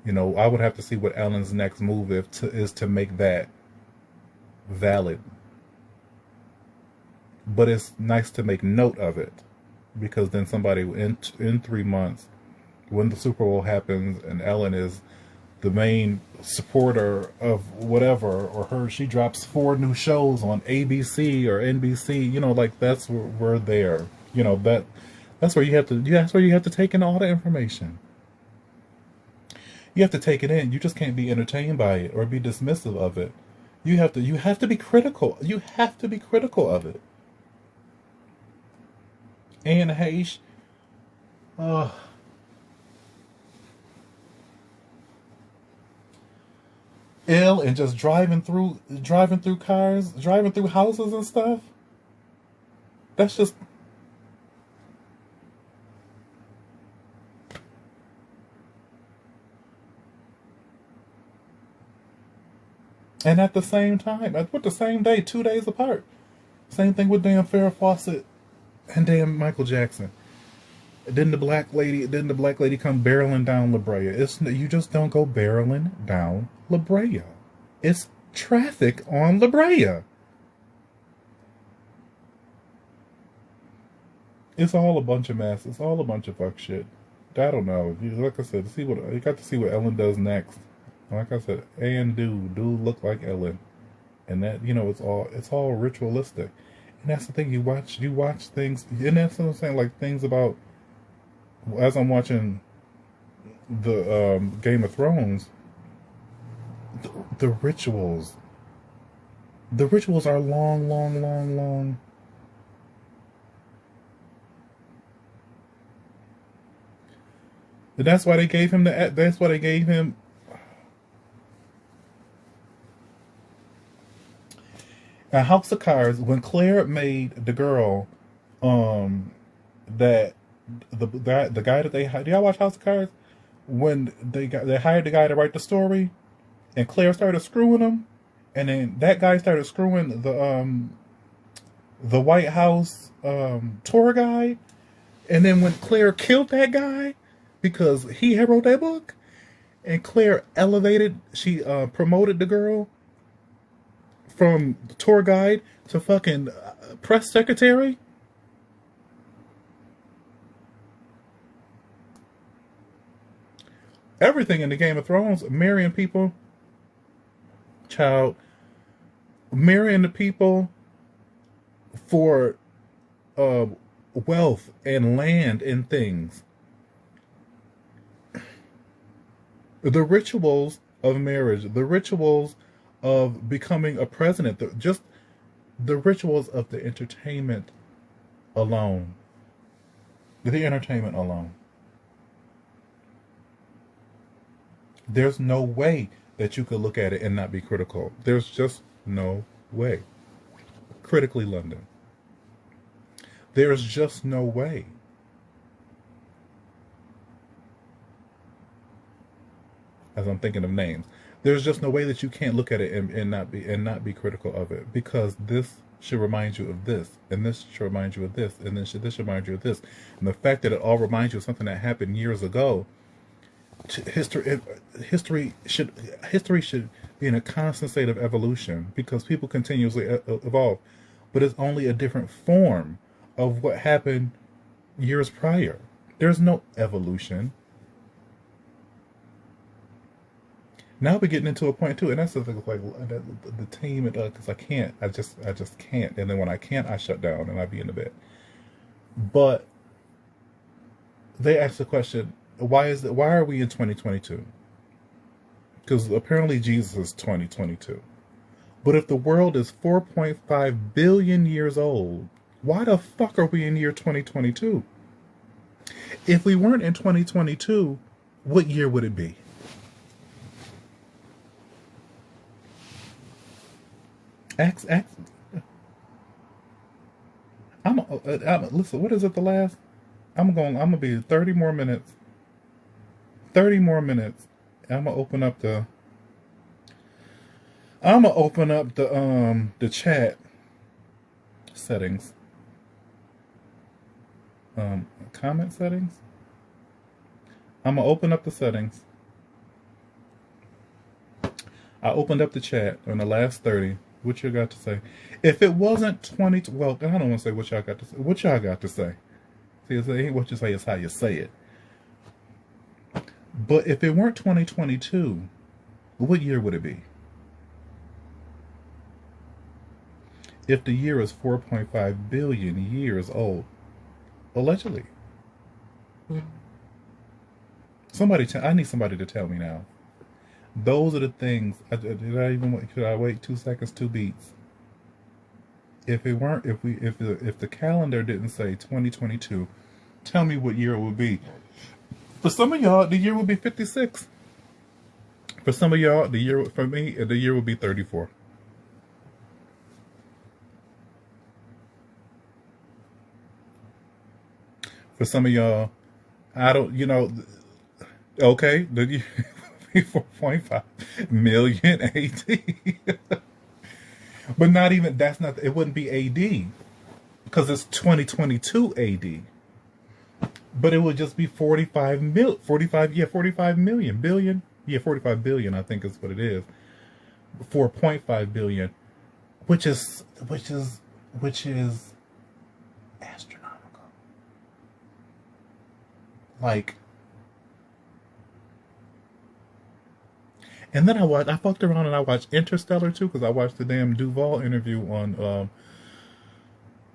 You know, I would have to see what Ellen's next move is to make that valid. But it's nice to make note of it. Because then somebody in 3 months, when the Super Bowl happens and Ellen is the main supporter of whatever, or she drops 4 new shows on ABC or NBC, you know, like that's where we're there. You know, that's where you have to take in all the information. You have to take it in. You just can't be entertained by it or be dismissive of it. You have to be critical. You have to be critical of it. And Haish, ill and just driving through cars, driving through houses and stuff. That's just, and at the same time, with the same day, 2 days apart. Same thing with damn Farrah Fawcett and damn Michael Jackson. Didn't the black lady come barreling down La Brea? You just don't go barreling down La Brea. It's traffic on La Brea. It's all a bunch of mess. It's all a bunch of fuck shit. I don't know. Like I said, you got to see what Ellen does next. Like I said, and do look like Ellen, and that it's all ritualistic, and that's the thing. You watch things, and that's what I'm saying. Like things about as I'm watching the Game of Thrones, the rituals. The rituals are long, long, long, long. And that's why they gave him That's why they gave him. A House of Cards. When Claire made the girl, that the guy that they hired. Do y'all watch House of Cards? When they hired the guy to write the story, and Claire started screwing him, and then that guy started screwing the White House tour guide, and then when Claire killed that guy because he had wrote that book, and Claire she promoted the girl from the tour guide to fucking press secretary. Everything in the Game of Thrones, marrying people, marrying the people for wealth and land and things. The rituals of marriage, the rituals of becoming a president, just the rituals of the entertainment alone. The entertainment alone. There's no way that you could look at it and not be critical. There's just no way. Critically London. There's just no way. As I'm thinking of names, there's just no way that you can't look at it and not be critical of it, because this should remind you of this, and this should remind you of this, and this should remind you of this, and the fact that it all reminds you of something that happened years ago. History should be in a constant state of evolution, because people continuously evolve, but it's only a different form of what happened years prior. There's no evolution. Now we're getting into a point too, and that's the thing, like the team, because I just can't, and then when I can't, I shut down and I be in the bed. But they asked the question, why are we in 2022? Because apparently Jesus is 2022. But if the world is 4.5 billion years old, why the fuck are we in year 2022? If we weren't in 2022, what year would it be? Listen, what is it, the last? I'm gonna be 30 more minutes. 30 more minutes. I'm gonna open up the chat settings. Comment settings. I'm gonna open up the settings. I opened up the chat in the last 30. What you got to say? If it wasn't 20, well, I don't want to say what y'all got to say. What y'all got to say? See, it ain't what you say, it's how you say it. But if it weren't 2022, what year would it be? If the year is 4.5 billion years old, allegedly. I need somebody to tell me now. Those are the things. Should I wait 2 seconds, 2 beats? If the calendar didn't say 2022, tell me what year it would be. For some of y'all, the year would be 56. For some of y'all, for me, the year will be 34. For some of y'all, I don't, okay, the year will be 4.5 million AD. But not even, that's not, it wouldn't be AD because it's 2022 AD. But it would just be 45 million, billion. Yeah, 45 billion, I think is what it is. 4.5 billion, which is astronomical. Like, and then I fucked around and I watched Interstellar too, because I watched the damn Duvall interview on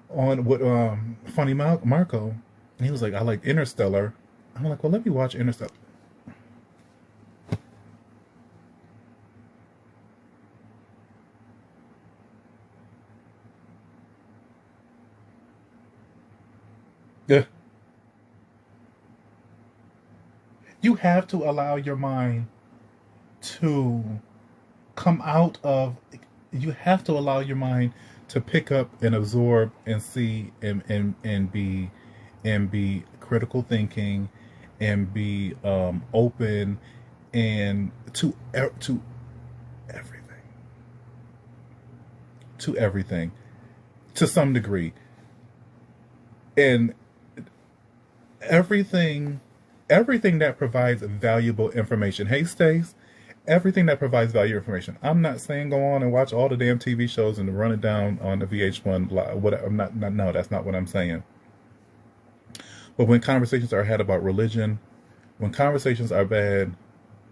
what Funny Marco, and he was like, I like Interstellar. I'm like, well, let me watch Interstellar. Yeah. You have to allow your mind to come out of, you have to allow your mind to pick up and absorb and see and be critical thinking and be open and to everything, to everything to some degree, and everything that provides valuable information. Hey, Stace, everything that provides value information. I'm not saying go on and watch all the damn TV shows and run it down on the VH1. What I'm not, no, that's not what I'm saying. But when conversations are had about religion, when conversations are bad,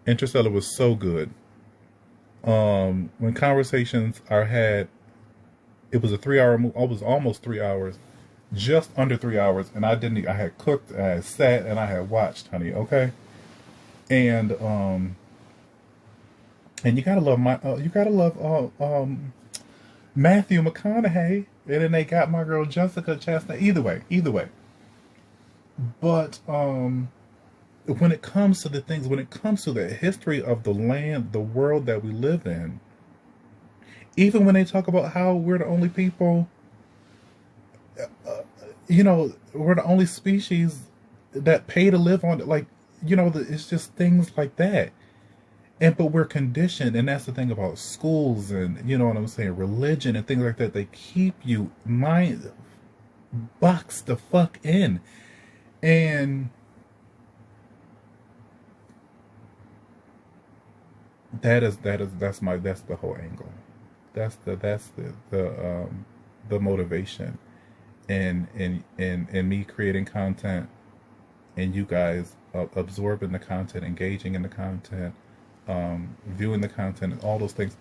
Interstellar was so good. When conversations are had, it was a 3 hour movie. It was almost 3 hours, just under 3 hours, and I didn't. I had cooked, I had sat, and I had watched, honey. Okay, and you gotta love Matthew McConaughey, and then they got my girl Jessica Chastain. Either way. But when it comes to the things, when it comes to the history of the land, the world that we live in, even when they talk about how we're the only people, we're the only species that pay to live on it, like, it's just things like that. But we're conditioned, and that's the thing about schools and, you know what I'm saying, religion and things like that. They keep you boxed the fuck in. And that's the whole angle. That's the motivation, and me creating content, and you guys absorbing the content, engaging in the content, viewing the content, and all those things.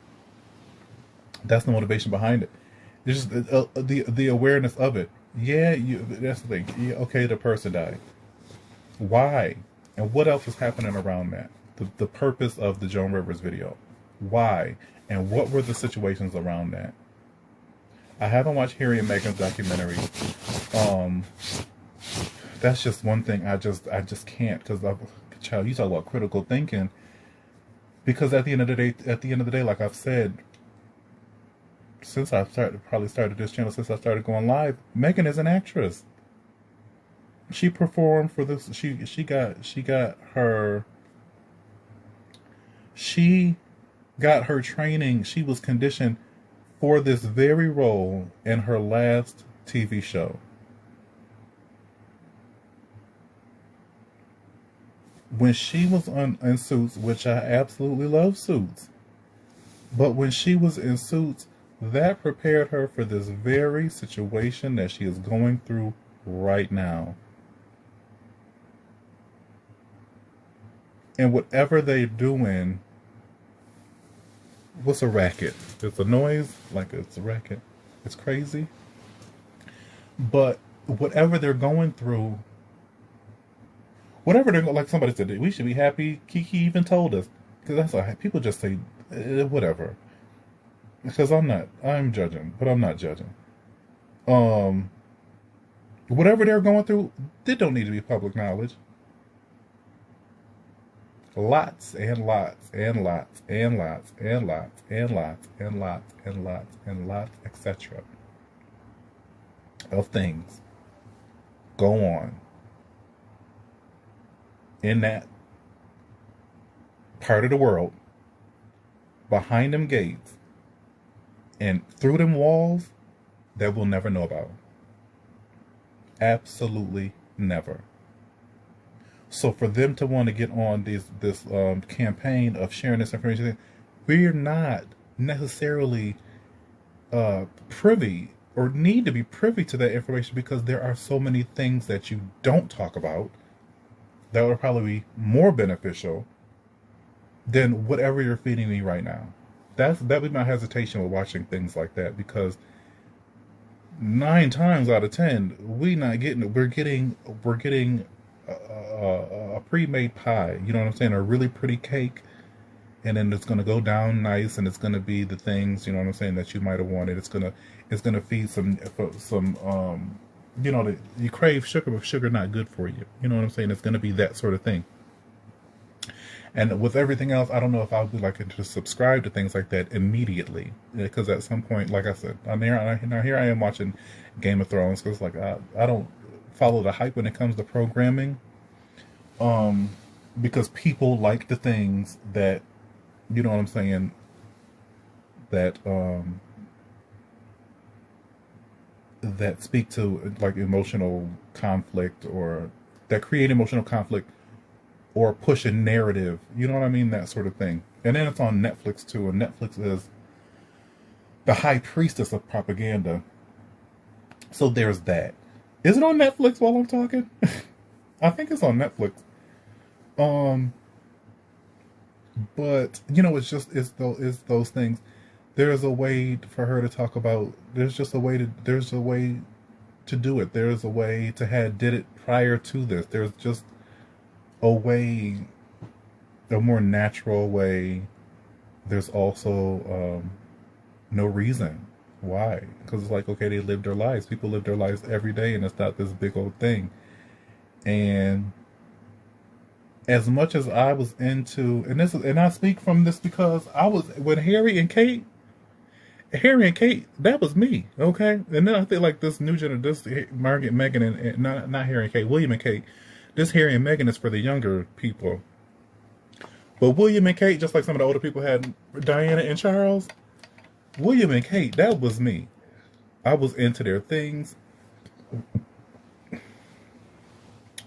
That's the motivation behind it. There's just the awareness of it. Yeah, that's the thing. Yeah, okay, the person died. Why? And what else is happening around that? The purpose of the Joan Rivers video. Why? And what were the situations around that? I haven't watched Harry and Meghan's documentary. That's just one thing I just can't, because, child, you talk about critical thinking. Because at the end of the day, like I've said, since I started this channel, since I started going live, Meghan is an actress. She performed for this. She got her training. She was conditioned for this very role in her last TV show. When she was in Suits, which I absolutely love Suits, but when she was in Suits, that prepared her for this very situation that she is going through right now. And whatever they're doing, what's a racket? It's a noise, like it's a racket. It's crazy. But whatever they're going through, like somebody said, we should be happy. Kiki even told us, because that's why people just say whatever. Because I'm judging, but I'm not judging. Whatever they're going through, they don't need to be public knowledge. Lots and lots and lots and lots and lots and lots and lots and lots and lots, etc. of things go on in that part of the world, behind them gates and through them walls, that we'll never know about. Absolutely never. So for them to want to get on this campaign of sharing this information, we're not necessarily privy or need to be privy to that information, because there are so many things that you don't talk about that would probably be more beneficial than whatever you're feeding me right now. That'd be my hesitation with watching things like that, because 9 times out of 10 we're getting a pre-made pie. You know what I'm saying? A really pretty cake, and then it's gonna go down nice, and it's gonna be the things, you know what I'm saying, that you might have wanted. It's gonna feed some you know, you crave sugar, but sugar not good for you. You know what I'm saying? It's gonna be that sort of thing. And with everything else, I don't know if I would be like to subscribe to things like that immediately, because at some point, like I said, here I am watching Game of Thrones, because like I don't follow the hype when it comes to programming, because people like the things that, you know what I'm saying, that that speak to like emotional conflict, or that create emotional conflict, or push a narrative, you know what I mean, that sort of thing. And then it's on Netflix too, and Netflix is the high priestess of propaganda. So there's that. Is it on Netflix while I'm talking? I think it's on Netflix. But you know, it's those things. There's a way for her to talk about. There's a way to do it. There's a way to have did it prior to this. There's just a way, a more natural way. There's also no reason why, because it's like, okay, they lived their lives. People live their lives every day, and it's not this big old thing. And as much as I was into, and I speak from this because I was when Harry and Kate, that was me, okay. And then I think like this new generation, this Margaret, Megan, and not Harry and Kate, William and Kate. This Harry and Meghan is for the younger people. But William and Kate, just like some of the older people had Diana and Charles, William and Kate, that was me. I was into their things.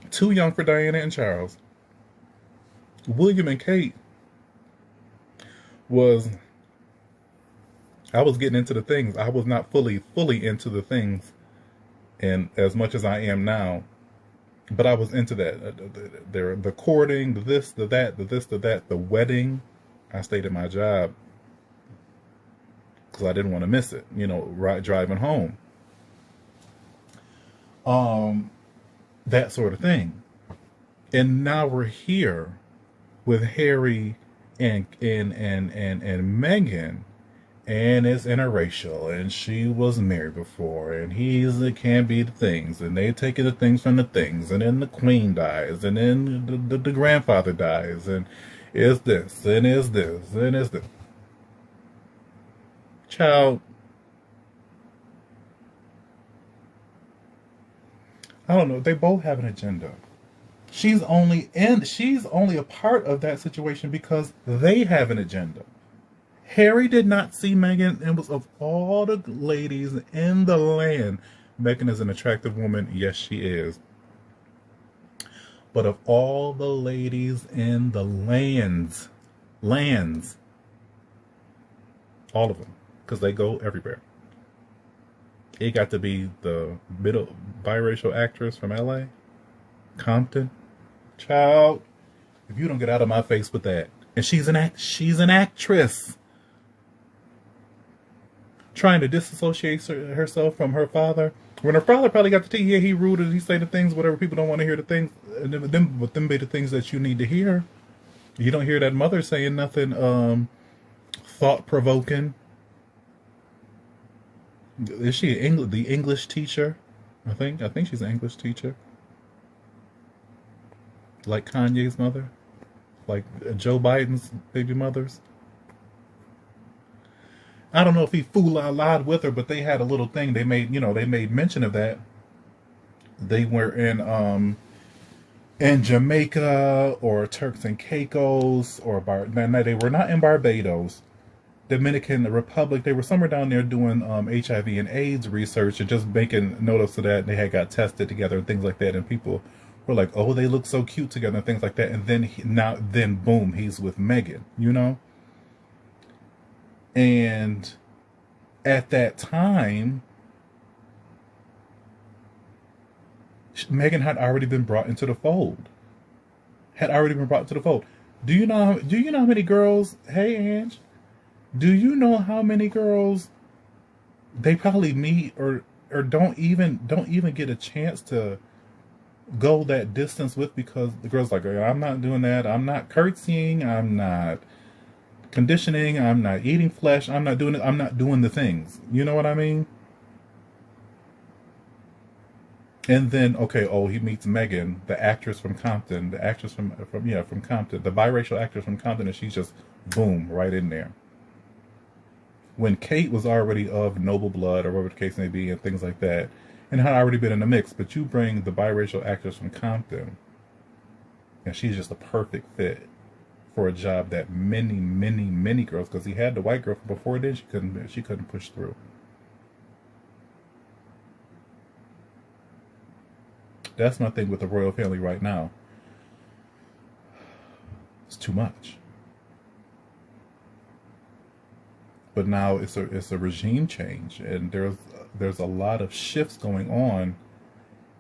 Too young for Diana and Charles. William and Kate I was getting into the things. I was not fully into the things, and as much as I am now. But I was into that. The courting, the this, the that, the this, the that, the wedding. I stayed at my job because I didn't want to miss it, you know, driving home. That sort of thing. And now we're here with Harry and Meghan, and it's interracial, and she was married before, and it can't be the things, and they taking the things from the things, and then the queen dies, and then the grandfather dies, and is this, and is this, and is this. Child, I don't know, they both have an agenda. She's only a part of that situation because they have an agenda. Harry did not see Meghan, and was of all the ladies in the land. Meghan is an attractive woman. Yes, she is. But of all the ladies in the lands, all of them, because they go everywhere. It got to be the middle biracial actress from LA, Compton. Child, if you don't get out of my face with that. And she's an actress. Trying to disassociate herself from her father. When her father probably got the tea, yeah, he rude, he say the things, whatever, people don't want to hear the things, and them be the things that you need to hear. You don't hear that mother saying nothing thought-provoking. Is she the English teacher? I think she's an English teacher. Like Kanye's mother. like Joe Biden's baby mothers. I don't know if he fooled out loud with her, but they had a little thing. They made, they made mention of that. They were in Jamaica or Turks and Caicos or no, they were not in Barbados, Dominican Republic. They were somewhere down there doing HIV and AIDS research and just making notice of that. And they had got tested together and things like that. And people were like, "Oh, they look so cute together," and things like that. And then boom, he's with Megan. And at that time, Megan had already been brought into the fold. Do you know how many girls? Hey, Ange. Do you know how many girls they probably meet or don't even get a chance to go that distance with, because the girl's like, "I'm not doing that. I'm not curtsying. I'm not conditioning. I'm not eating flesh. I'm not doing it. I'm not doing the things." You know what I mean? And then, okay, he meets Megan, the actress from Compton, the actress from Compton, the biracial actress from Compton, and she's just boom right in there. When Kate was already of noble blood, or whatever the case may be, and things like that, and had already been in the mix, but you bring the biracial actress from Compton, and she's just a perfect fit for a job that many, many, many girls, because he had the white girl from before then, she couldn't push through. That's my thing with the royal family right now. It's too much. But now it's a regime change, and there's a lot of shifts going on,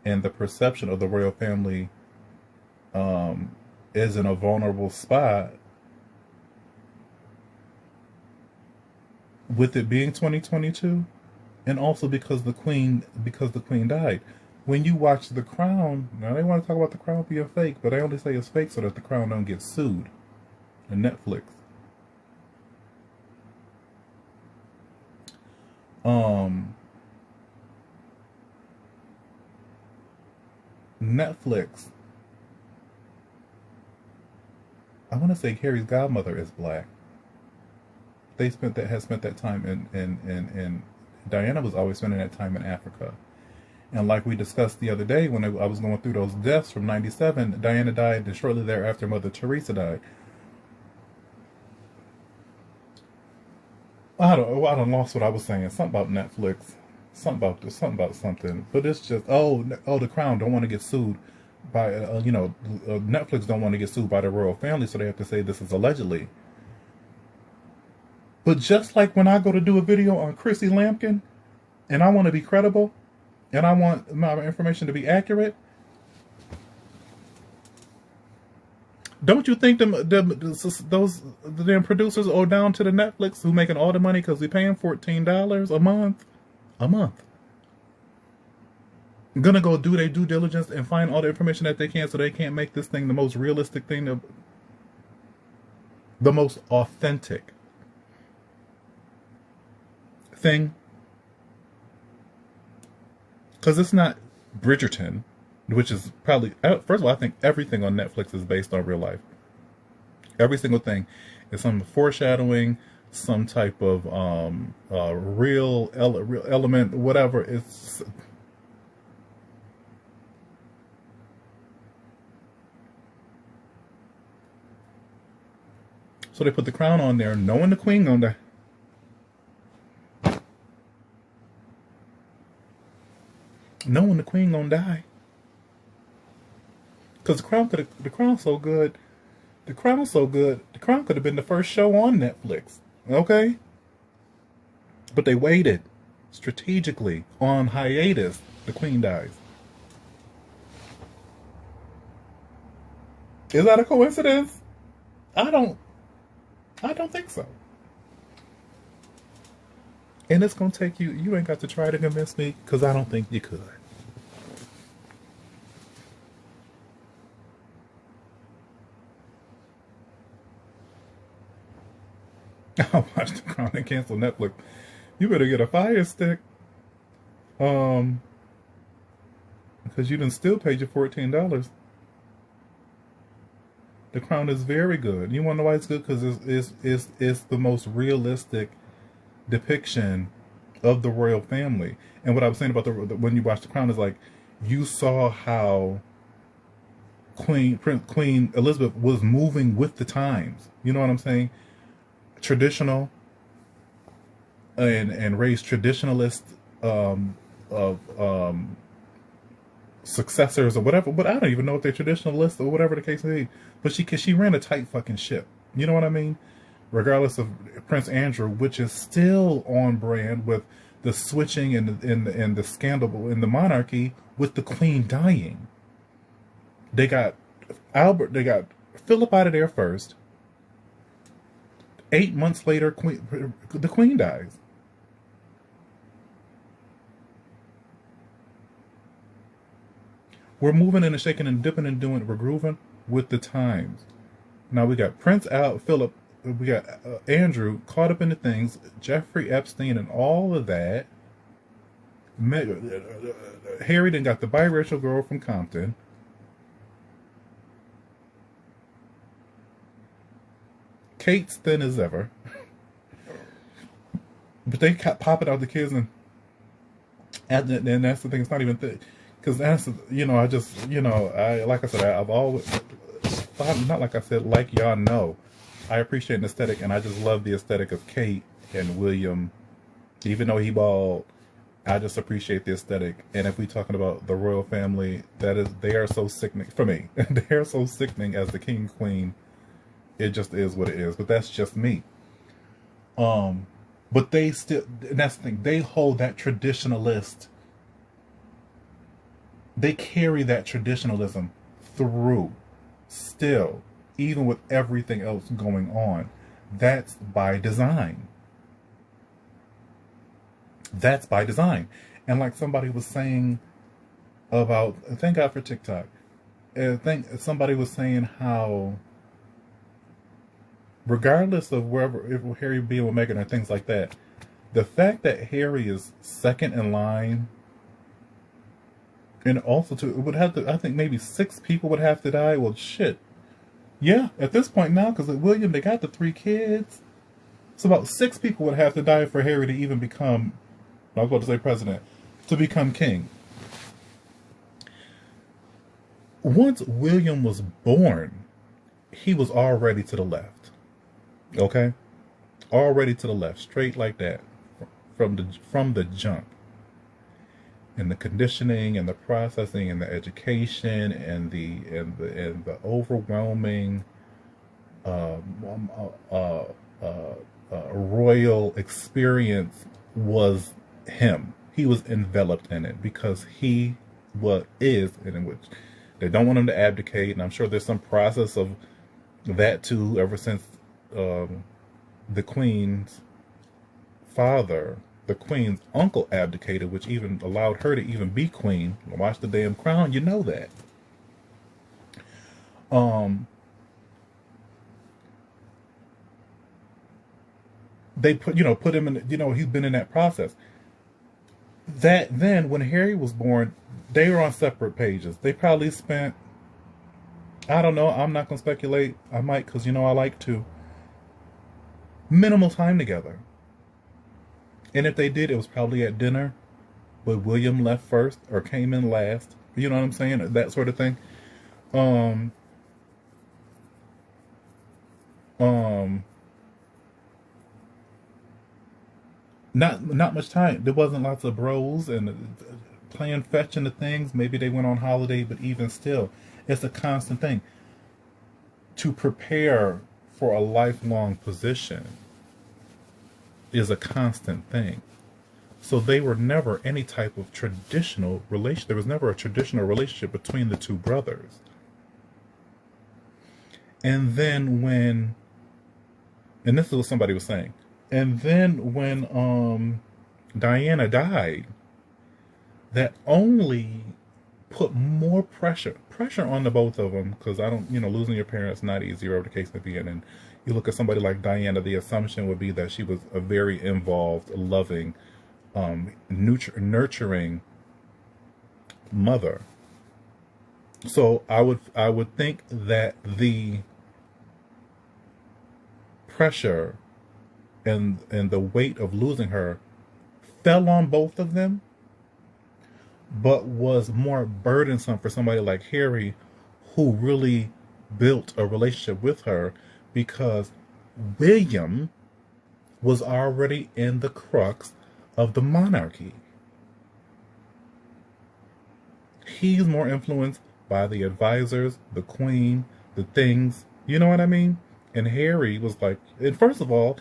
and the perception of the royal family is in a vulnerable spot, with it being 2022, and also because the queen died. When you watch The Crown, now they want to talk about The Crown being fake, but I only say it's fake so that The Crown don't get sued on Netflix. Netflix, I want to say Harry's godmother is black. Has spent that time in Diana was always spending that time in Africa. And like we discussed the other day when I was going through those deaths from 97, Diana died, and shortly thereafter Mother Teresa died. I don't lost what I was saying. Something about Netflix. Something about something. But it's just, the Crown don't want to get sued by, Netflix don't want to get sued by the royal family, so they have to say this is allegedly. But just like when I go to do a video on Chrissy Lampkin, and I want to be credible, and I want my information to be accurate, don't you think those producers owe down to the Netflix who making all the money because we paying $14 a month? Gonna go do their due diligence and find all the information that they can, so they can't make this thing the most realistic thing, the most authentic thing. Because it's not Bridgerton, which is probably, first of all, I think everything on Netflix is based on real life. Every single thing is some foreshadowing, some type of real element, whatever. It's so they put The Crown on there, knowing the Queen gonna die. Knowing the Queen gonna die, because the Crown's so good. The Crown could have been the first show on Netflix, okay? But they waited strategically on hiatus. The Queen dies. Is that a coincidence? I don't think so. And it's going to take you ain't got to try to convince me, because I don't think you could. I'll watch The Crown and cancel Netflix. You better get a Fire Stick. Because you done still paid your $14. The Crown is very good. You want to know why it's good? Because it's the most realistic depiction of the royal family. And what I was saying about when you watch The Crown is like you saw how Queen Elizabeth was moving with the times. You know what I'm saying? Traditional and raised traditionalist of successors or whatever. But I don't even know if they're traditionalists or whatever the case may be. But she ran a tight fucking ship. You know what I mean? Regardless of Prince Andrew, which is still on brand with the switching and the scandal in the monarchy with the Queen dying. They got Philip out of there first. 8 months later, the Queen dies. We're moving and shaking and dipping and we're grooving with the times. Now we got Philip, we got Andrew caught up into things, Jeffrey Epstein and all of that. Harry then got the biracial girl from Compton. Kate's thin as ever. But they kept popping out the kids and that's the thing, it's not even thick. Because that's, I just, like I said, I've always, not like I said, like y'all know, I appreciate an aesthetic, and I just love the aesthetic of Kate and William. Even though he bald, I just appreciate the aesthetic. And if we're talking about the royal family, they are so sickening, for me, they are so sickening as the king, queen. It just is what it is, but that's just me. But they still, and that's the thing, they hold that traditionalist. They carry that traditionalism through still, even with everything else going on. That's by design. That's by design. And like somebody was saying about, thank God for TikTok. I think somebody was saying how, regardless of wherever, if Harry being with Meghan or things like that, the fact that Harry is second in line, and also it would have to, I think maybe 6 people would have to die. Well, shit. Yeah, at this point now, because with William, they got the 3 kids. So about 6 people would have to die for Harry to even become, I was about to say president, to become king. Once William was born, he was already to the left. Okay? Already to the left, straight like that, from the jump. And the conditioning and the processing and the education and the overwhelming royal experience was him. He was enveloped in it because he is, and in which they don't want him to abdicate. And I'm sure there's some process of that too, ever since the Queen's father, the Queen's uncle, abdicated, which even allowed her to even be queen. Watch the damn Crown, you know that. They put him in, he's been in that process. That then, when Harry was born, they were on separate pages. They probably spent, I don't know, I'm not going to speculate. I might, because, I like to. Minimal time together. And if they did, it was probably at dinner, but William left first or came in last. You know what I'm saying? That sort of thing. Not much time. There wasn't lots of bros and playing fetch into things. Maybe they went on holiday, but even still, it's a constant thing. To prepare for a lifelong position is a constant thing. So they were never any type of traditional relation. There was never a traditional relationship between the two brothers. And then and this is what somebody was saying, and then when Diana died, that only put more pressure on the both of them, because losing your parents not easy, or whatever the case may be. And you look at somebody like Diana, the assumption would be that she was a very involved, loving, nurturing mother. So I would think that the pressure and the weight of losing her fell on both of them, but was more burdensome for somebody like Harry, who really built a relationship with her, because William was already in the crux of the monarchy. He's more influenced by the advisors, the queen, the things, you know what I mean? And Harry was like, and first of all,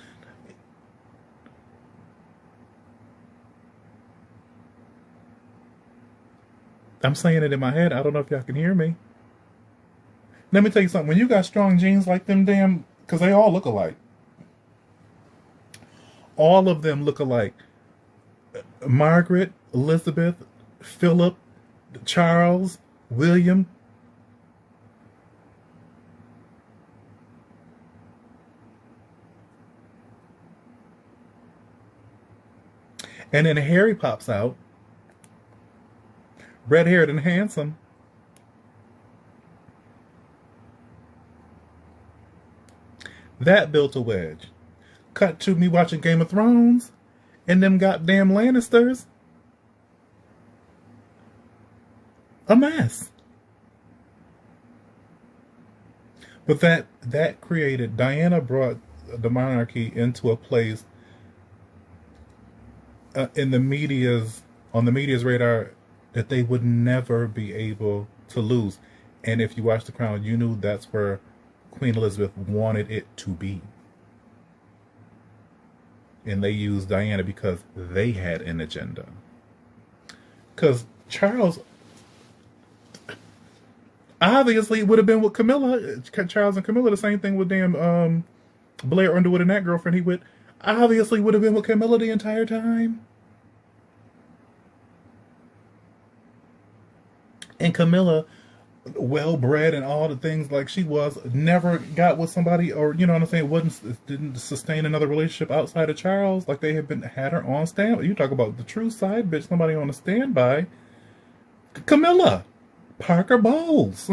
I'm saying it in my head. I don't know if y'all can hear me. Let me tell you something. When you got strong genes like them damn, because they all look alike. All of them look alike. Margaret, Elizabeth, Philip, Charles, William. And then Harry pops out, red-haired and handsome. That built a wedge. Cut to me watching Game of Thrones and them goddamn Lannisters. A mess. But that created, Diana brought the monarchy into a place in the media's on the media's radar that they would never be able to lose. And if you watch The Crown, you knew that's where Queen Elizabeth wanted it to be. And they used Diana because they had an agenda. Because Charles obviously would have been with Camilla. Charles and Camilla, the same thing with damn Blair Underwood and that girlfriend he with. Obviously would have been with Camilla the entire time. And Camilla, well bred and all the things like she was, never got with somebody, or you know what I'm saying, didn't sustain another relationship outside of Charles. Like they had her on standby. You talk about the true side bitch, somebody on a standby. Camilla Parker Bowles.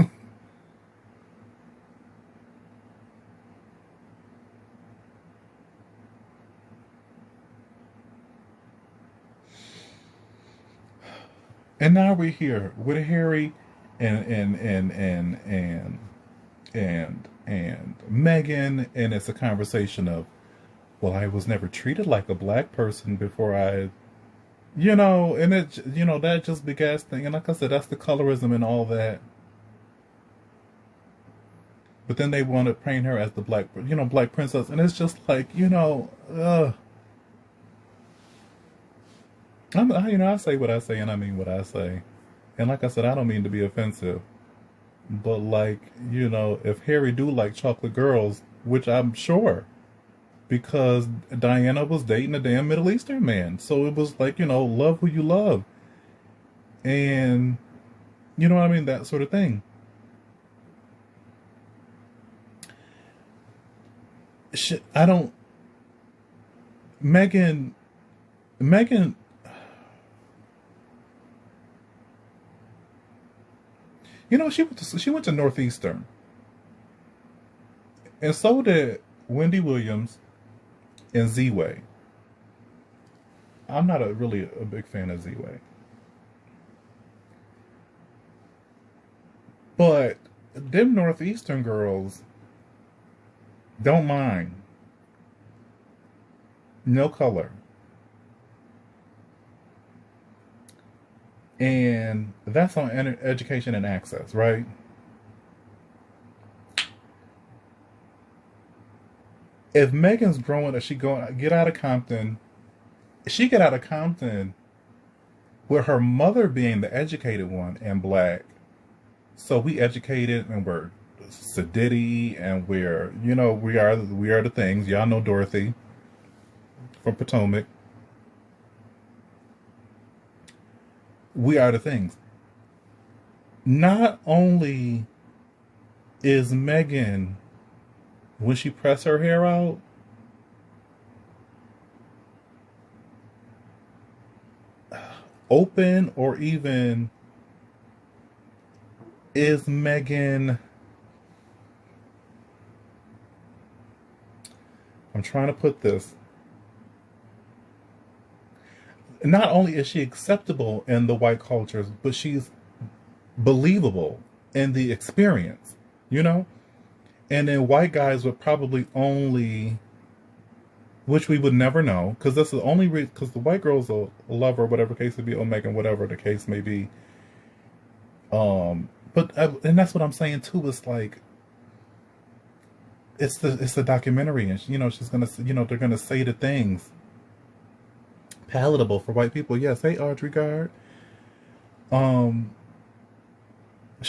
And now we're here with Harry and Meghan, and it's a conversation of, well, I was never treated like a black person before and that just big ass thing. And like I said, that's the colorism and all that. But then they want to paint her as the black princess, and it's just like, I say what I say and I mean what I say. And like I said, I don't mean to be offensive. But like, if Harry do like chocolate girls, which I'm sure, because Diana was dating a damn Middle Eastern man. So it was like, love who you love. And, you know what I mean? That sort of thing. I don't... Meghan... she went to Northeastern. And so did Wendy Williams and Z-Way. I'm not really a big fan of Z-Way. But them Northeastern girls don't mind. No color. And that's on education and access, right? If Megan's growing, if she get out of Compton, she get out of Compton with her mother being the educated one and black. So we educated and we're sedity and we are the things. Y'all know Dorothy from Potomac. We are the things. Not only is Meghan, when she press her hair out, open, or even is Meghan I'm trying to put this. Not only is she acceptable in the white cultures, but she's believable in the experience, you know? And then white guys would probably only, which we would never know, because this is only because the white girls will love her, whatever the case may be, or Megan, whatever the case may be. But and that's what I'm saying too. It's like it's the documentary, and she's gonna they're gonna say the things palatable for white people. Yes, hey Audrey Guard. Um,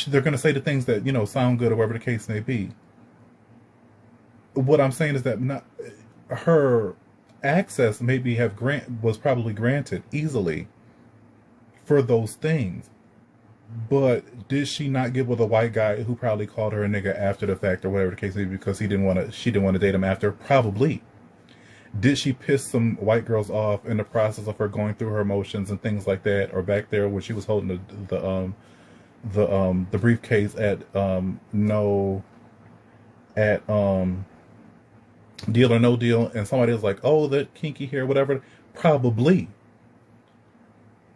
they're gonna say the things that sound good or whatever the case may be. What I'm saying is that not her access maybe was probably granted easily for those things. But did she not get with a white guy who probably called her a nigga after the fact or whatever the case may be because she didn't want to date him after? Probably. Did she piss some white girls off in the process of her going through her emotions and things like that, or back there when she was holding the briefcase at Deal or No Deal, and somebody was like, "Oh, that kinky hair, whatever." Probably,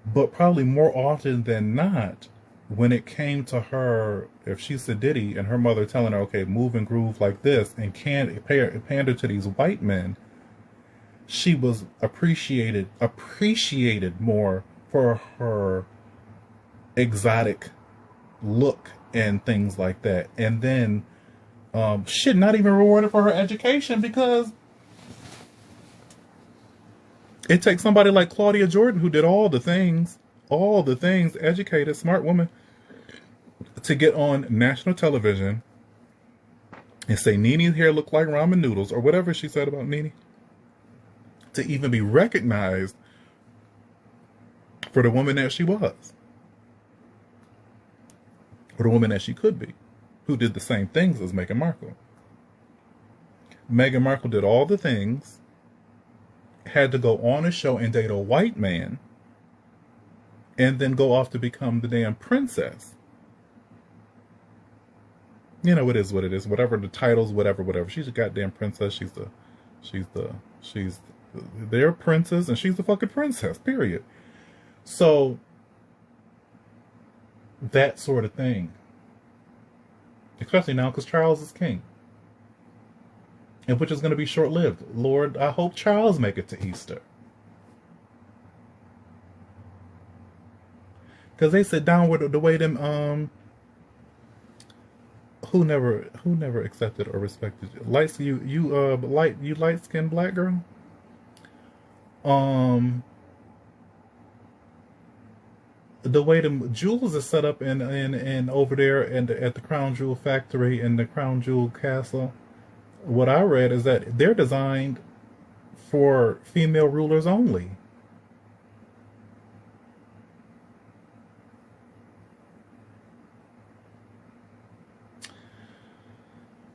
but probably more often than not, when it came to her, if she's a Diddy and her mother telling her, "Okay, move and groove like this," and can't pander to these white men, she was appreciated more for her exotic look and things like that, and then shit, not even rewarded for her education, because it takes somebody like Claudia Jordan, who did all the things, educated, smart woman, to get on national television and say Nene's hair looked like ramen noodles, or whatever she said about Nene, to even be recognized for the woman that she was, or the woman that she could be, who did the same things as Meghan Markle. Meghan Markle did all the things, had to go on a show and date a white man, and then go off to become the damn princess. It is what it is. Whatever the titles, whatever. She's a goddamn princess. She's their princess, and she's the fucking princess. Period. So that sort of thing. Especially now, because Charles is king. And which is going to be short-lived. Lord, I hope Charles make it to Easter. Because they sit down with the way them, who never accepted or respected you. Light-skinned black girl? The way the jewels are set up in over there and at the Crown Jewel factory and the Crown Jewel Castle, what I read is that they're designed for female rulers only.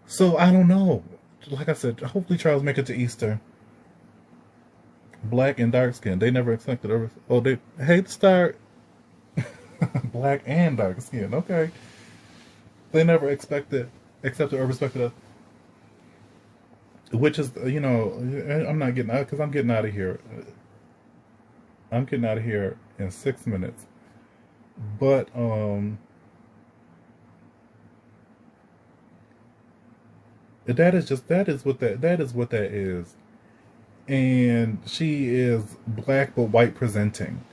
So I don't know. Like I said, hopefully Charles make it to Easter. Black and dark skin. They never expected. Oh, they hate to start. Black and dark skin. Okay. They never accepted or respected us. Which is, I'm not getting out, because I'm getting out of here. I'm getting out of here in 6 minutes. But that is what that is. And she is black but white presenting.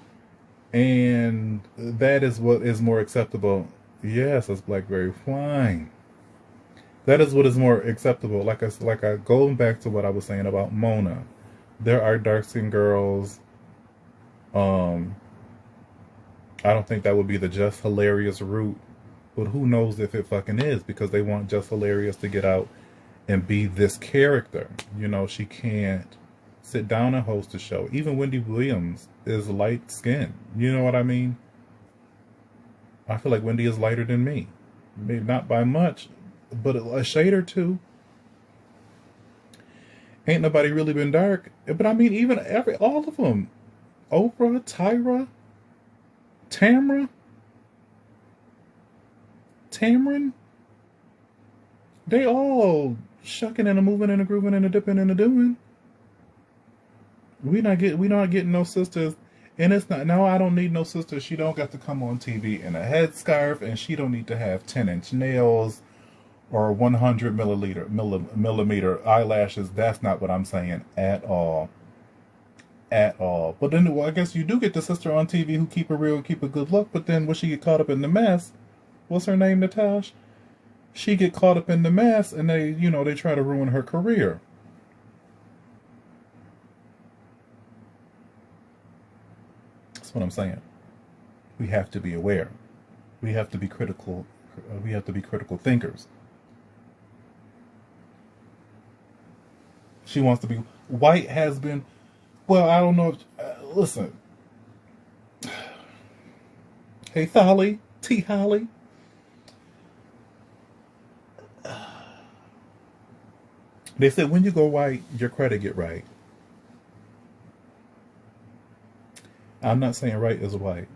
And that is what is more acceptable. Yes, that's Blackberry fine. That is what is more acceptable. Like I going back to what I was saying about Mona. There are dark-skinned girls. I don't think that would be the Just Hilarious route. But who knows if it fucking is, because they want Just Hilarious to get out and be this character. She can't sit down and host a show. Even Wendy Williams is light skinned. You know what I mean? I feel like Wendy is lighter than me. Maybe not by much, but a shade or two. Ain't nobody really been dark. But I mean, even all of them. Oprah, Tyra, Tamron. They all Shucking and a moving and a grooving and a dipping and a doing. We not getting no sisters. And it's not, no, I don't need no sister. She don't got to come on TV in a headscarf, and she don't need to have 10-inch nails or 100 millimeter eyelashes. That's not what I'm saying at all. At all. But then, well, I guess you do get the sister on TV who keep it real, keep a good look, but then when she get caught up in the mess, what's her name, Natasha? She get caught up in the mess, and they try to ruin her career. That's what I'm saying. We have to be aware. We have to be critical. We have to be critical thinkers. She wants to be white. Has been. Well, I don't know. Listen. Hey, Holly. T. Holly. They said when you go white, your credit get right. I'm not saying right is white,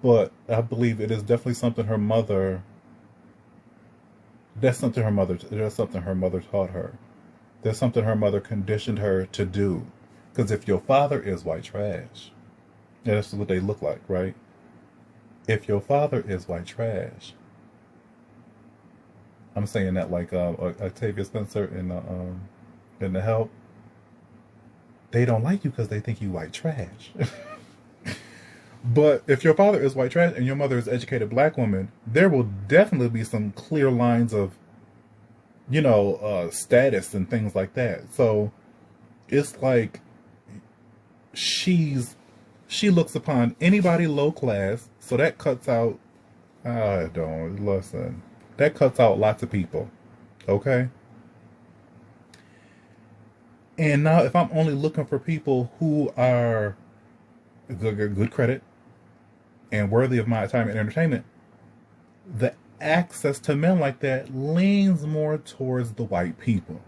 but I believe it is definitely something her mother. That's something her mother. That's something her mother taught her. There's something her mother conditioned her to do. Because if your father is white trash, that's what they look like, right? If your father is white trash, I'm saying that like Octavia Spencer in the Help. They don't like you because they think you white trash. But if your father is white trash and your mother is an educated black woman, there will definitely be some clear lines of, status and things like that. So it's like she looks upon anybody low class. So that cuts out. I don't listen. That cuts out lots of people. Okay. And now, if I'm only looking for people who are good credit and worthy of my time and entertainment, the access to men like that leans more towards the white people.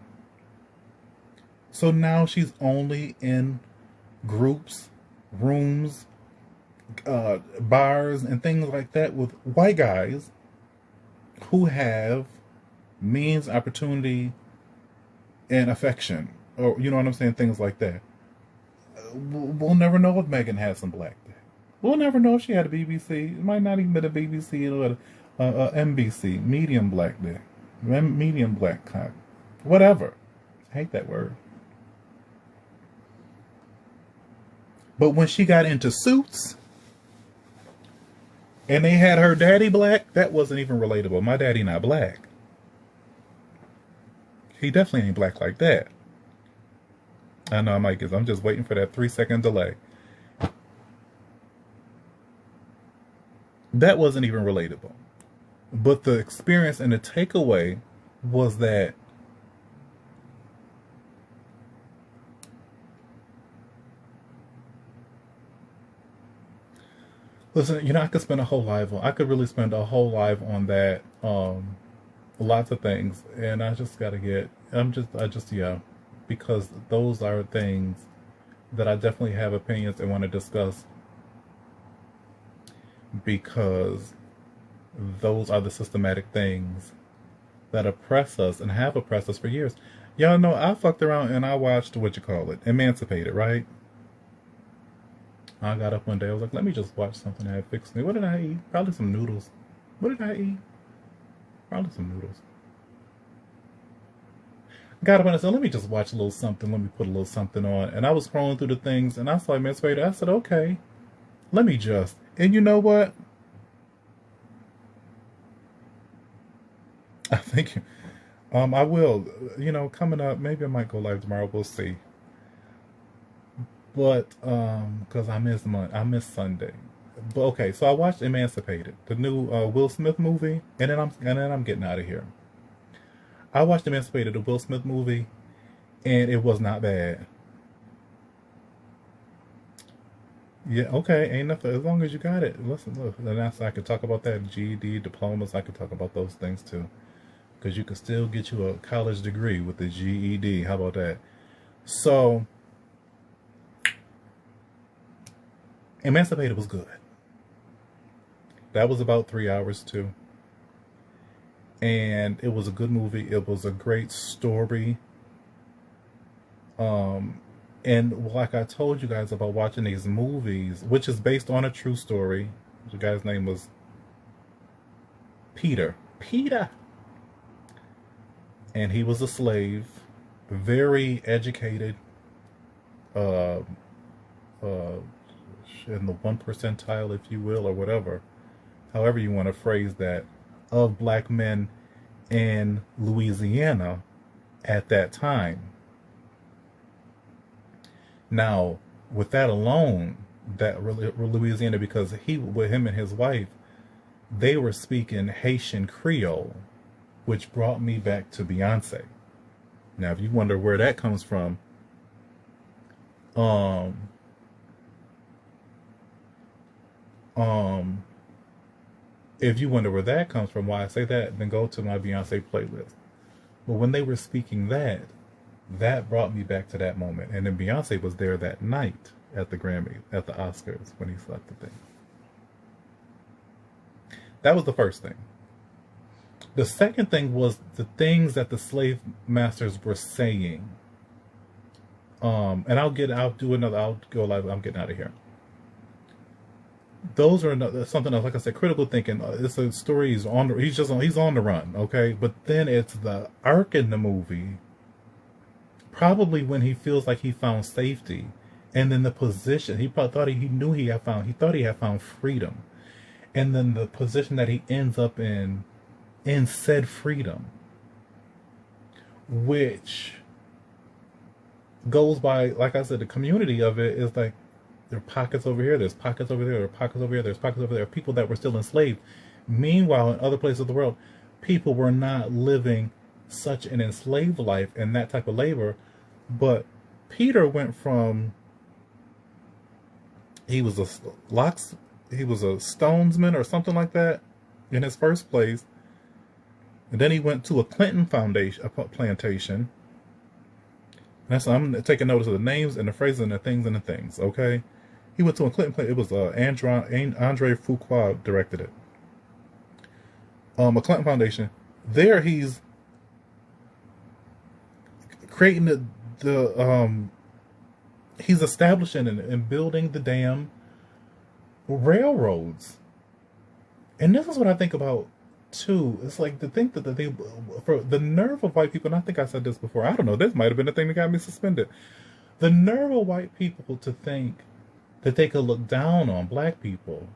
So now she's only in groups, rooms, bars, and things like that with white guys who have means, opportunity, and affection. Or, you know what I'm saying? Things like that. We'll never know if Megan had some black dick. We'll never know if she had a BBC. It might not even be a BBC or a MBC. Medium black dick. Medium black cock. Whatever. I hate that word. But when she got into Suits and they had her daddy black, that wasn't even relatable. My daddy not black. He definitely ain't black like that. I know I'm just waiting for that 3-second delay. That wasn't even relatable. But the experience and the takeaway was that listen, I could spend a whole live on I could really spend a whole live on that. Lots of things. And I just gotta get yeah. Because those are things that I definitely have opinions and want to discuss, because those are the systematic things that oppress us and have oppressed us for years. Y'all know I fucked around and I watched Emancipated, right? I got up one day, I was like, let me just watch something that fixed me. What did I eat? Probably some noodles. What did I eat? Probably some noodles. Got up and I said, let me just watch a little something. Let me put a little something on. And I was scrolling through the things and I saw Emancipated. I said, okay, let me just. And you know what? I think I will. Coming up, maybe I might go live tomorrow. We'll see. But because I miss Sunday. But okay, so I watched Emancipated, the new Will Smith movie, and then I'm getting out of here. I watched Emancipated, the Will Smith movie, and it was not bad. Yeah, okay, ain't nothing. As long as you got it. Listen, look, and I could talk about that. GED, diplomas, I could talk about those things too. Because you could still get you a college degree with the GED. How about that? So, Emancipated was good. That was about 3 hours too. and it was a good movie. It was a great story. And like I told you guys about watching these movies, which is based on a true story. The guy's name was Peter. Peter. And he was a slave, very educated, uh, uh, in the one percentile, if you will, or whatever, however you want to phrase that, of black men in Louisiana at that time. Now, with that alone, that Louisiana, because he, with him and his wife, they were speaking Haitian Creole, which brought me back to Beyonce. Now, if you wonder where that comes from, um, um, if you wonder where that comes from, why I say that, then go to my Beyonce playlist. But when they were speaking that, that brought me back to that moment. And then Beyonce was there that night at the Grammy, at the Oscars, when he slapped the thing. That was the first thing. The second thing was the things that the slave masters were saying. And I'll go live. I'm getting out of here. Those are something else. Like I said, critical thinking. It's a story. He's on the run. Okay, but then it's the arc in the movie. Probably when he feels like he found safety, and then the position he probably thought he thought he had found freedom, and then the position that he ends up in said freedom, which goes by, like I said, the community of it is like there are pockets over here, there's pockets over there, there are pockets over here, there's pockets over there, people that were still enslaved. Meanwhile, in other places of the world, people were not living such an enslaved life and that type of labor. But Peter went from, he was a stonesman or something like that in his first place, and then he went to a Clinton plantation. That's, I'm taking notice of the names and the phrases and the things. Okay, he went to a Clinton plantation. It was Andre Fuqua directed it. A Clinton Foundation. There, he's creating he's establishing and building the damn railroads. And this is what I think about too. It's like to think that for the nerve of white people, and I think I said this before, I don't know, this might have been the thing that got me suspended. The nerve of white people to think that they could look down on black people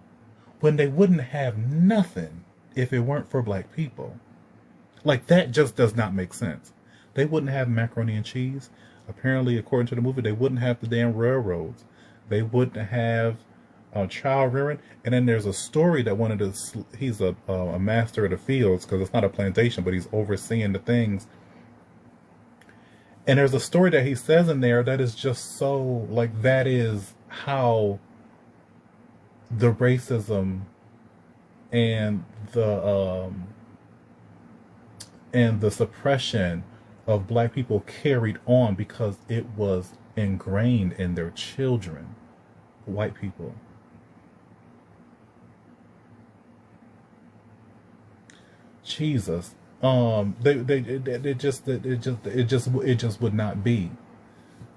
when they wouldn't have nothing if it weren't for black people. Like, that just does not make sense. They wouldn't have macaroni and cheese. Apparently, according to the movie, they wouldn't have the damn railroads. They wouldn't have child rearing. And then there's a story that he's a master of the fields, because it's not a plantation, but he's overseeing the things. And there's a story that he says in there that is just so, like, that is how the racism and the suppression of black people carried on, because it was ingrained in their children, white people. Jesus, it just would not be.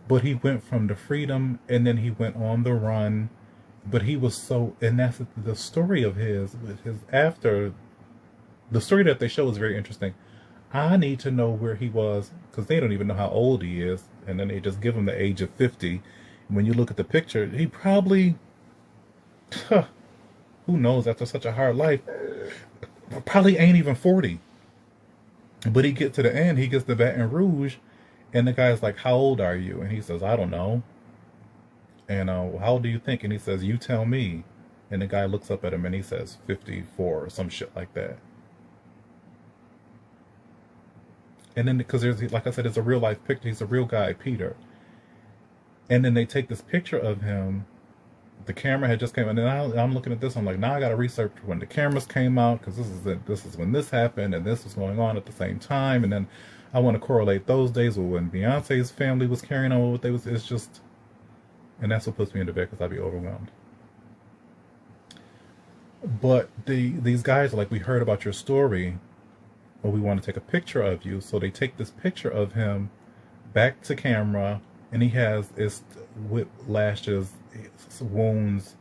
But he went from the freedom, and then he went on the run. But he was so, and that's the story of his after. The story that they show is very interesting. I need to know where he was, because they don't even know how old he is, and then they just give him the age of 50. And when you look at the picture, he probably, who knows, after such a hard life, probably ain't even 40. But he gets to the end, he gets to Baton Rouge, and the guy's like, how old are you? And he says, I don't know. And how old do you think? And he says, you tell me. And the guy looks up at him and he says 54 or some shit like that. And then, because there's, like I said, it's a real life picture. He's a real guy, Peter. And then they take this picture of him. The camera had just came out, and then I'm looking at this. I'm like, now I got to research when the cameras came out, because this is when this happened, and this was going on at the same time. And then I want to correlate those days with when Beyonce's family was carrying on with what they was. It's just, and that's what puts me into bed, because I'd be overwhelmed. But these guys are like, we heard about your story, or we want to take a picture of you. So they take this picture of him back to camera, and he has his whiplashes, wounds,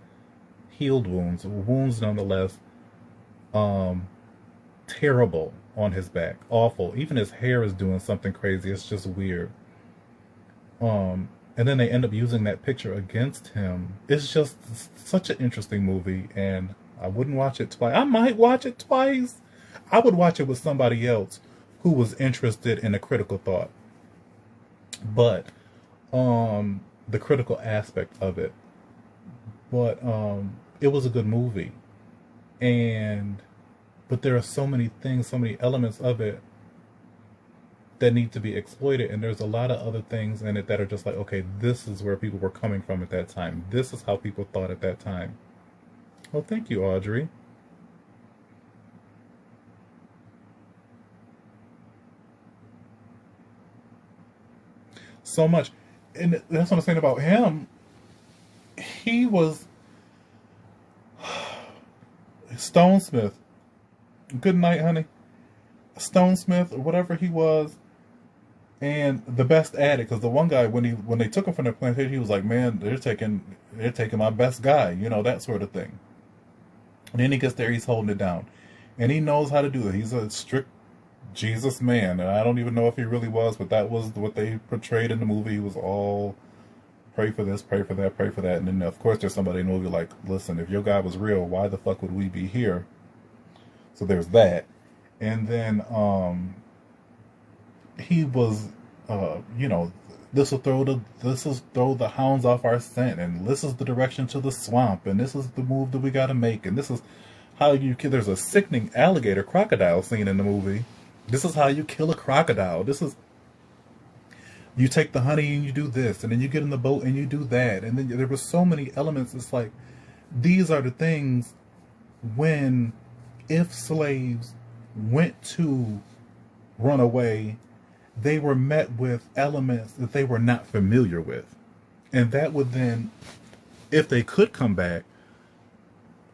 healed wounds nonetheless, terrible on his back, awful. Even his hair is doing something crazy. It's just weird. And then they end up using that picture against him. It's just such an interesting movie, and I wouldn't watch it twice. I might watch it twice. I would watch it with somebody else who was interested in a critical thought. But the critical aspect of it. But it was a good movie. But there are so many things, so many elements of it that need to be exploited, and there's a lot of other things in it that are just like, okay, this is where people were coming from at that time. This is how people thought at that time. Well, thank you, Audrey. So much. And that's what I'm saying about him. He was Stonesmith. Good night, honey. Stonesmith, or whatever he was, and the best at it. Because the one guy, when they took him from the plantation, he was like, "Man, they're taking my best guy," that sort of thing. And then he gets there, he's holding it down, and he knows how to do it. He's a strict Jesus man, and I don't even know if he really was, but that was what they portrayed in the movie. He was all pray for this, pray for that, pray for that, and then of course there's somebody in the movie like, listen, if your God was real, why the fuck would we be here? So there's that. And then he was, this will throw the hounds off our scent, and this is the direction to the swamp, and this is the move that we got to make, and this is how you kill. There's a sickening alligator crocodile scene in the movie. This is how you kill a crocodile. This is, you take the honey and you do this, and then you get in the boat and you do that, and then there were so many elements. It's like, these are the things when, if slaves went to run away, they were met with elements that they were not familiar with. And that would then, if they could come back,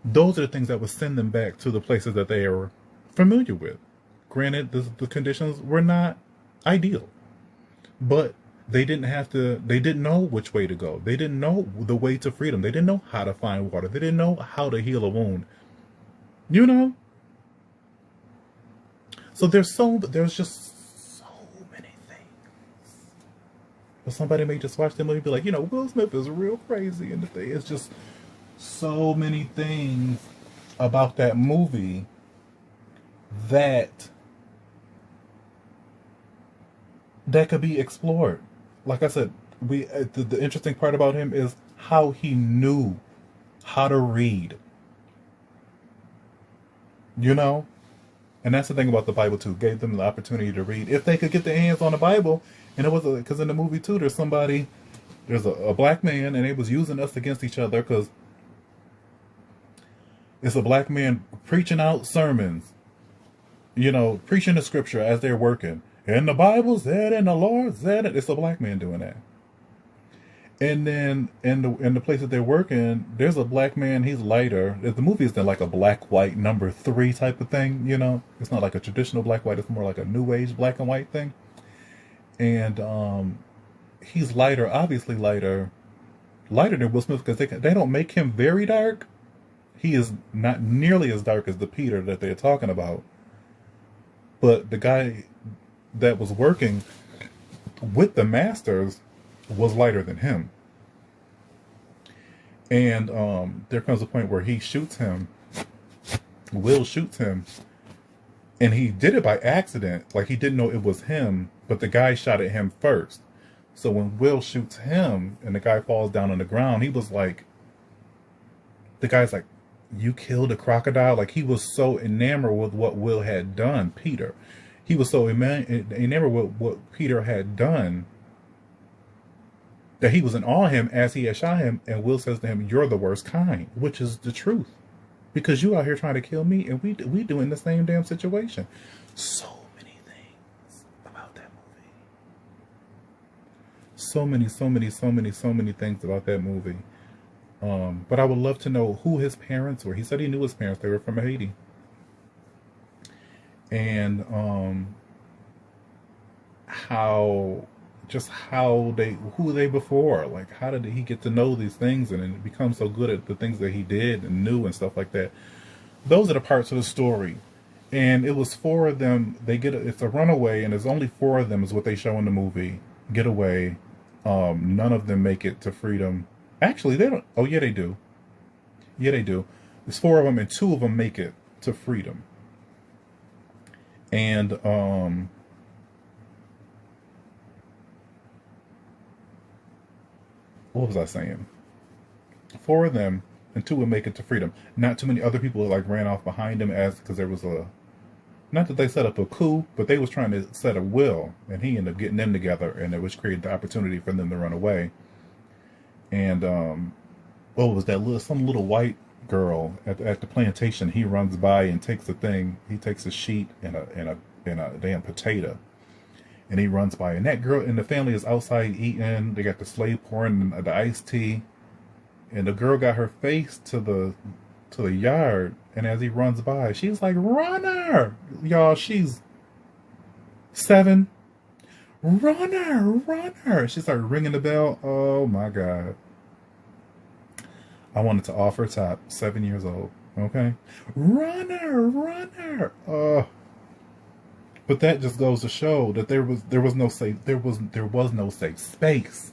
those are the things that would send them back to the places that they are familiar with. Granted, the conditions were not ideal, but they didn't know which way to go. They didn't know the way to freedom. They didn't know how to find water. They didn't know how to heal a wound. So there's just so many things. But somebody may just watch the movie and be like, Will Smith is real crazy, and it's just so many things about that movie that could be explored. Like I said, the interesting part about him is how he knew how to read. And that's the thing about the Bible too. Gave them the opportunity to read if they could get their hands on the Bible. And it was because in the movie too, there's a black man, and they was using us against each other because it's a black man preaching out sermons, preaching the scripture as they're working. And the Bible said, and the Lord said it. It's a black man doing that. And then in the place that they're working, there's a black man. He's lighter. The movie is like a black-white number 3 type of thing. It's not like a traditional black-white. It's more like a new age black and white thing. And he's lighter, obviously lighter than Will Smith, because they don't make him very dark. He is not nearly as dark as the Peter that they're talking about. But the guy that was working with the masters was lighter than him. And there comes a point where he shoots him. Will shoots him. And he did it by accident. Like, he didn't know it was him, but the guy shot at him first. So when Will shoots him and the guy falls down on the ground, he was like, the guy's like, you killed a crocodile? Like, he was so enamored with what Will had done, Peter. He was so enamored with what Peter had done that he was in awe of him as he had shot him. And Will says to him, you're the worst kind, which is the truth. Because you out here trying to kill me, and we doing the same damn situation. So many things about that movie. So many things about that movie. But I would love to know who his parents were. He said he knew his parents. They were from Haiti. and how just who they before, like how did he get to know these things and become so good at the things that he did and knew and stuff like that. Those are the parts of the story. And it was four of them. It's a runaway, and there's only four of them is what they show in the movie. Get away. None of them make it to freedom. Actually, they don't. Oh yeah, they do. Yeah, they do. There's four of them, and two of them make it to freedom. And what was I saying? Four of them, and two would make it to freedom. Not too many other people like ran off behind them as because there was a, not that they set up a coup, but they was trying to set a will, and he ended up getting them together, and it was created the opportunity for them to run away. And what was that some little white girl at the plantation? He runs by and takes a thing. He takes a sheet and a damn potato, and he runs by, and that girl and the family is outside eating. They got the slave pouring the iced tea, and the girl got her face to the yard, and as he runs by, she's like, "Runner!" Y'all, she's 7. Runner, runner. She started ringing the bell. Oh my God. I wanted to off her top. 7 years old. Okay. Runner, runner. But that just goes to show that there was no safe space.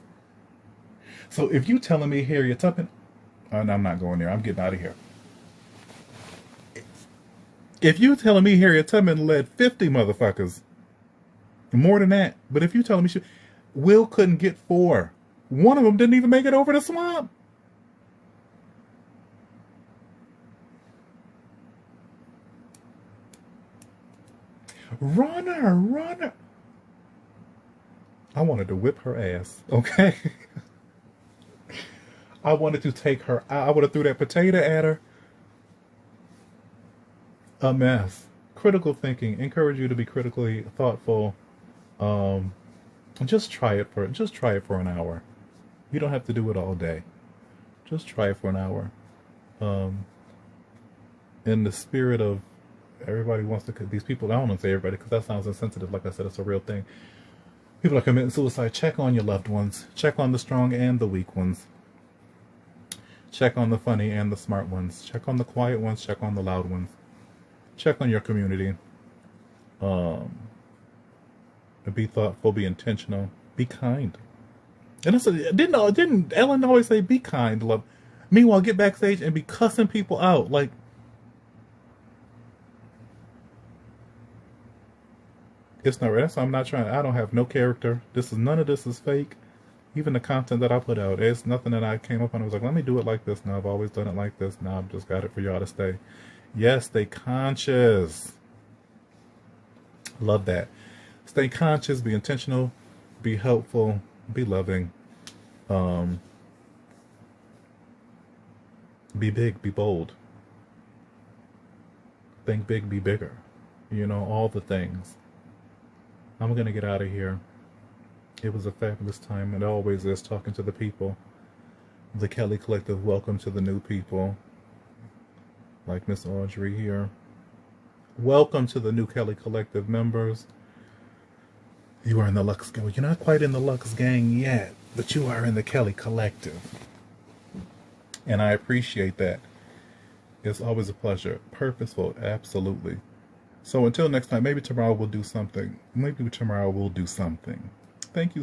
So if you telling me Harriet Tubman, and I'm not going there. I'm getting out of here. If you telling me Harriet Tubman led 50 motherfuckers, more than that, but if you telling me Will couldn't get 4, one of them didn't even make it over the swamp. Runner, runner. I wanted to whip her ass, okay? I wanted to take her out. I would have threw that potato at her. A mess. Critical thinking. Encourage you to be critically thoughtful. Just try it for an hour. You don't have to do it all day. Just try it for an hour. In the spirit of everybody wants to, these people, I don't want to say everybody because that sounds insensitive. Like I said, it's a real thing. People are committing suicide. Check on your loved ones. Check on the strong and the weak ones. Check on the funny and the smart ones. Check on the quiet ones. Check on the loud ones. Check on your community. Be thoughtful. Be intentional. Be kind. And didn't Ellen always say be kind, love? Meanwhile, get backstage and be cussing people out like. It's not right. I'm not trying. I don't have no character. None of this is fake. Even the content that I put out, it's nothing that I came up on. I was like, let me do it like this. Now I've always done it like this. Now I've just got it for y'all to stay. Yes, stay conscious. Love that. Stay conscious. Be intentional. Be helpful. Be loving. Be big. Be bold. Think big. Be bigger. You know, all the things. I'm going to get out of here. It was a fabulous time. It always is talking to the people. The Kelly Collective, welcome to the new people. Like Miss Audrey here. Welcome to the new Kelly Collective members. You are in the Lux Gang. You're not quite in the Lux Gang yet, but you are in the Kelly Collective. And I appreciate that. It's always a pleasure. Purposeful, absolutely. So until next time, maybe tomorrow we'll do something. Thank you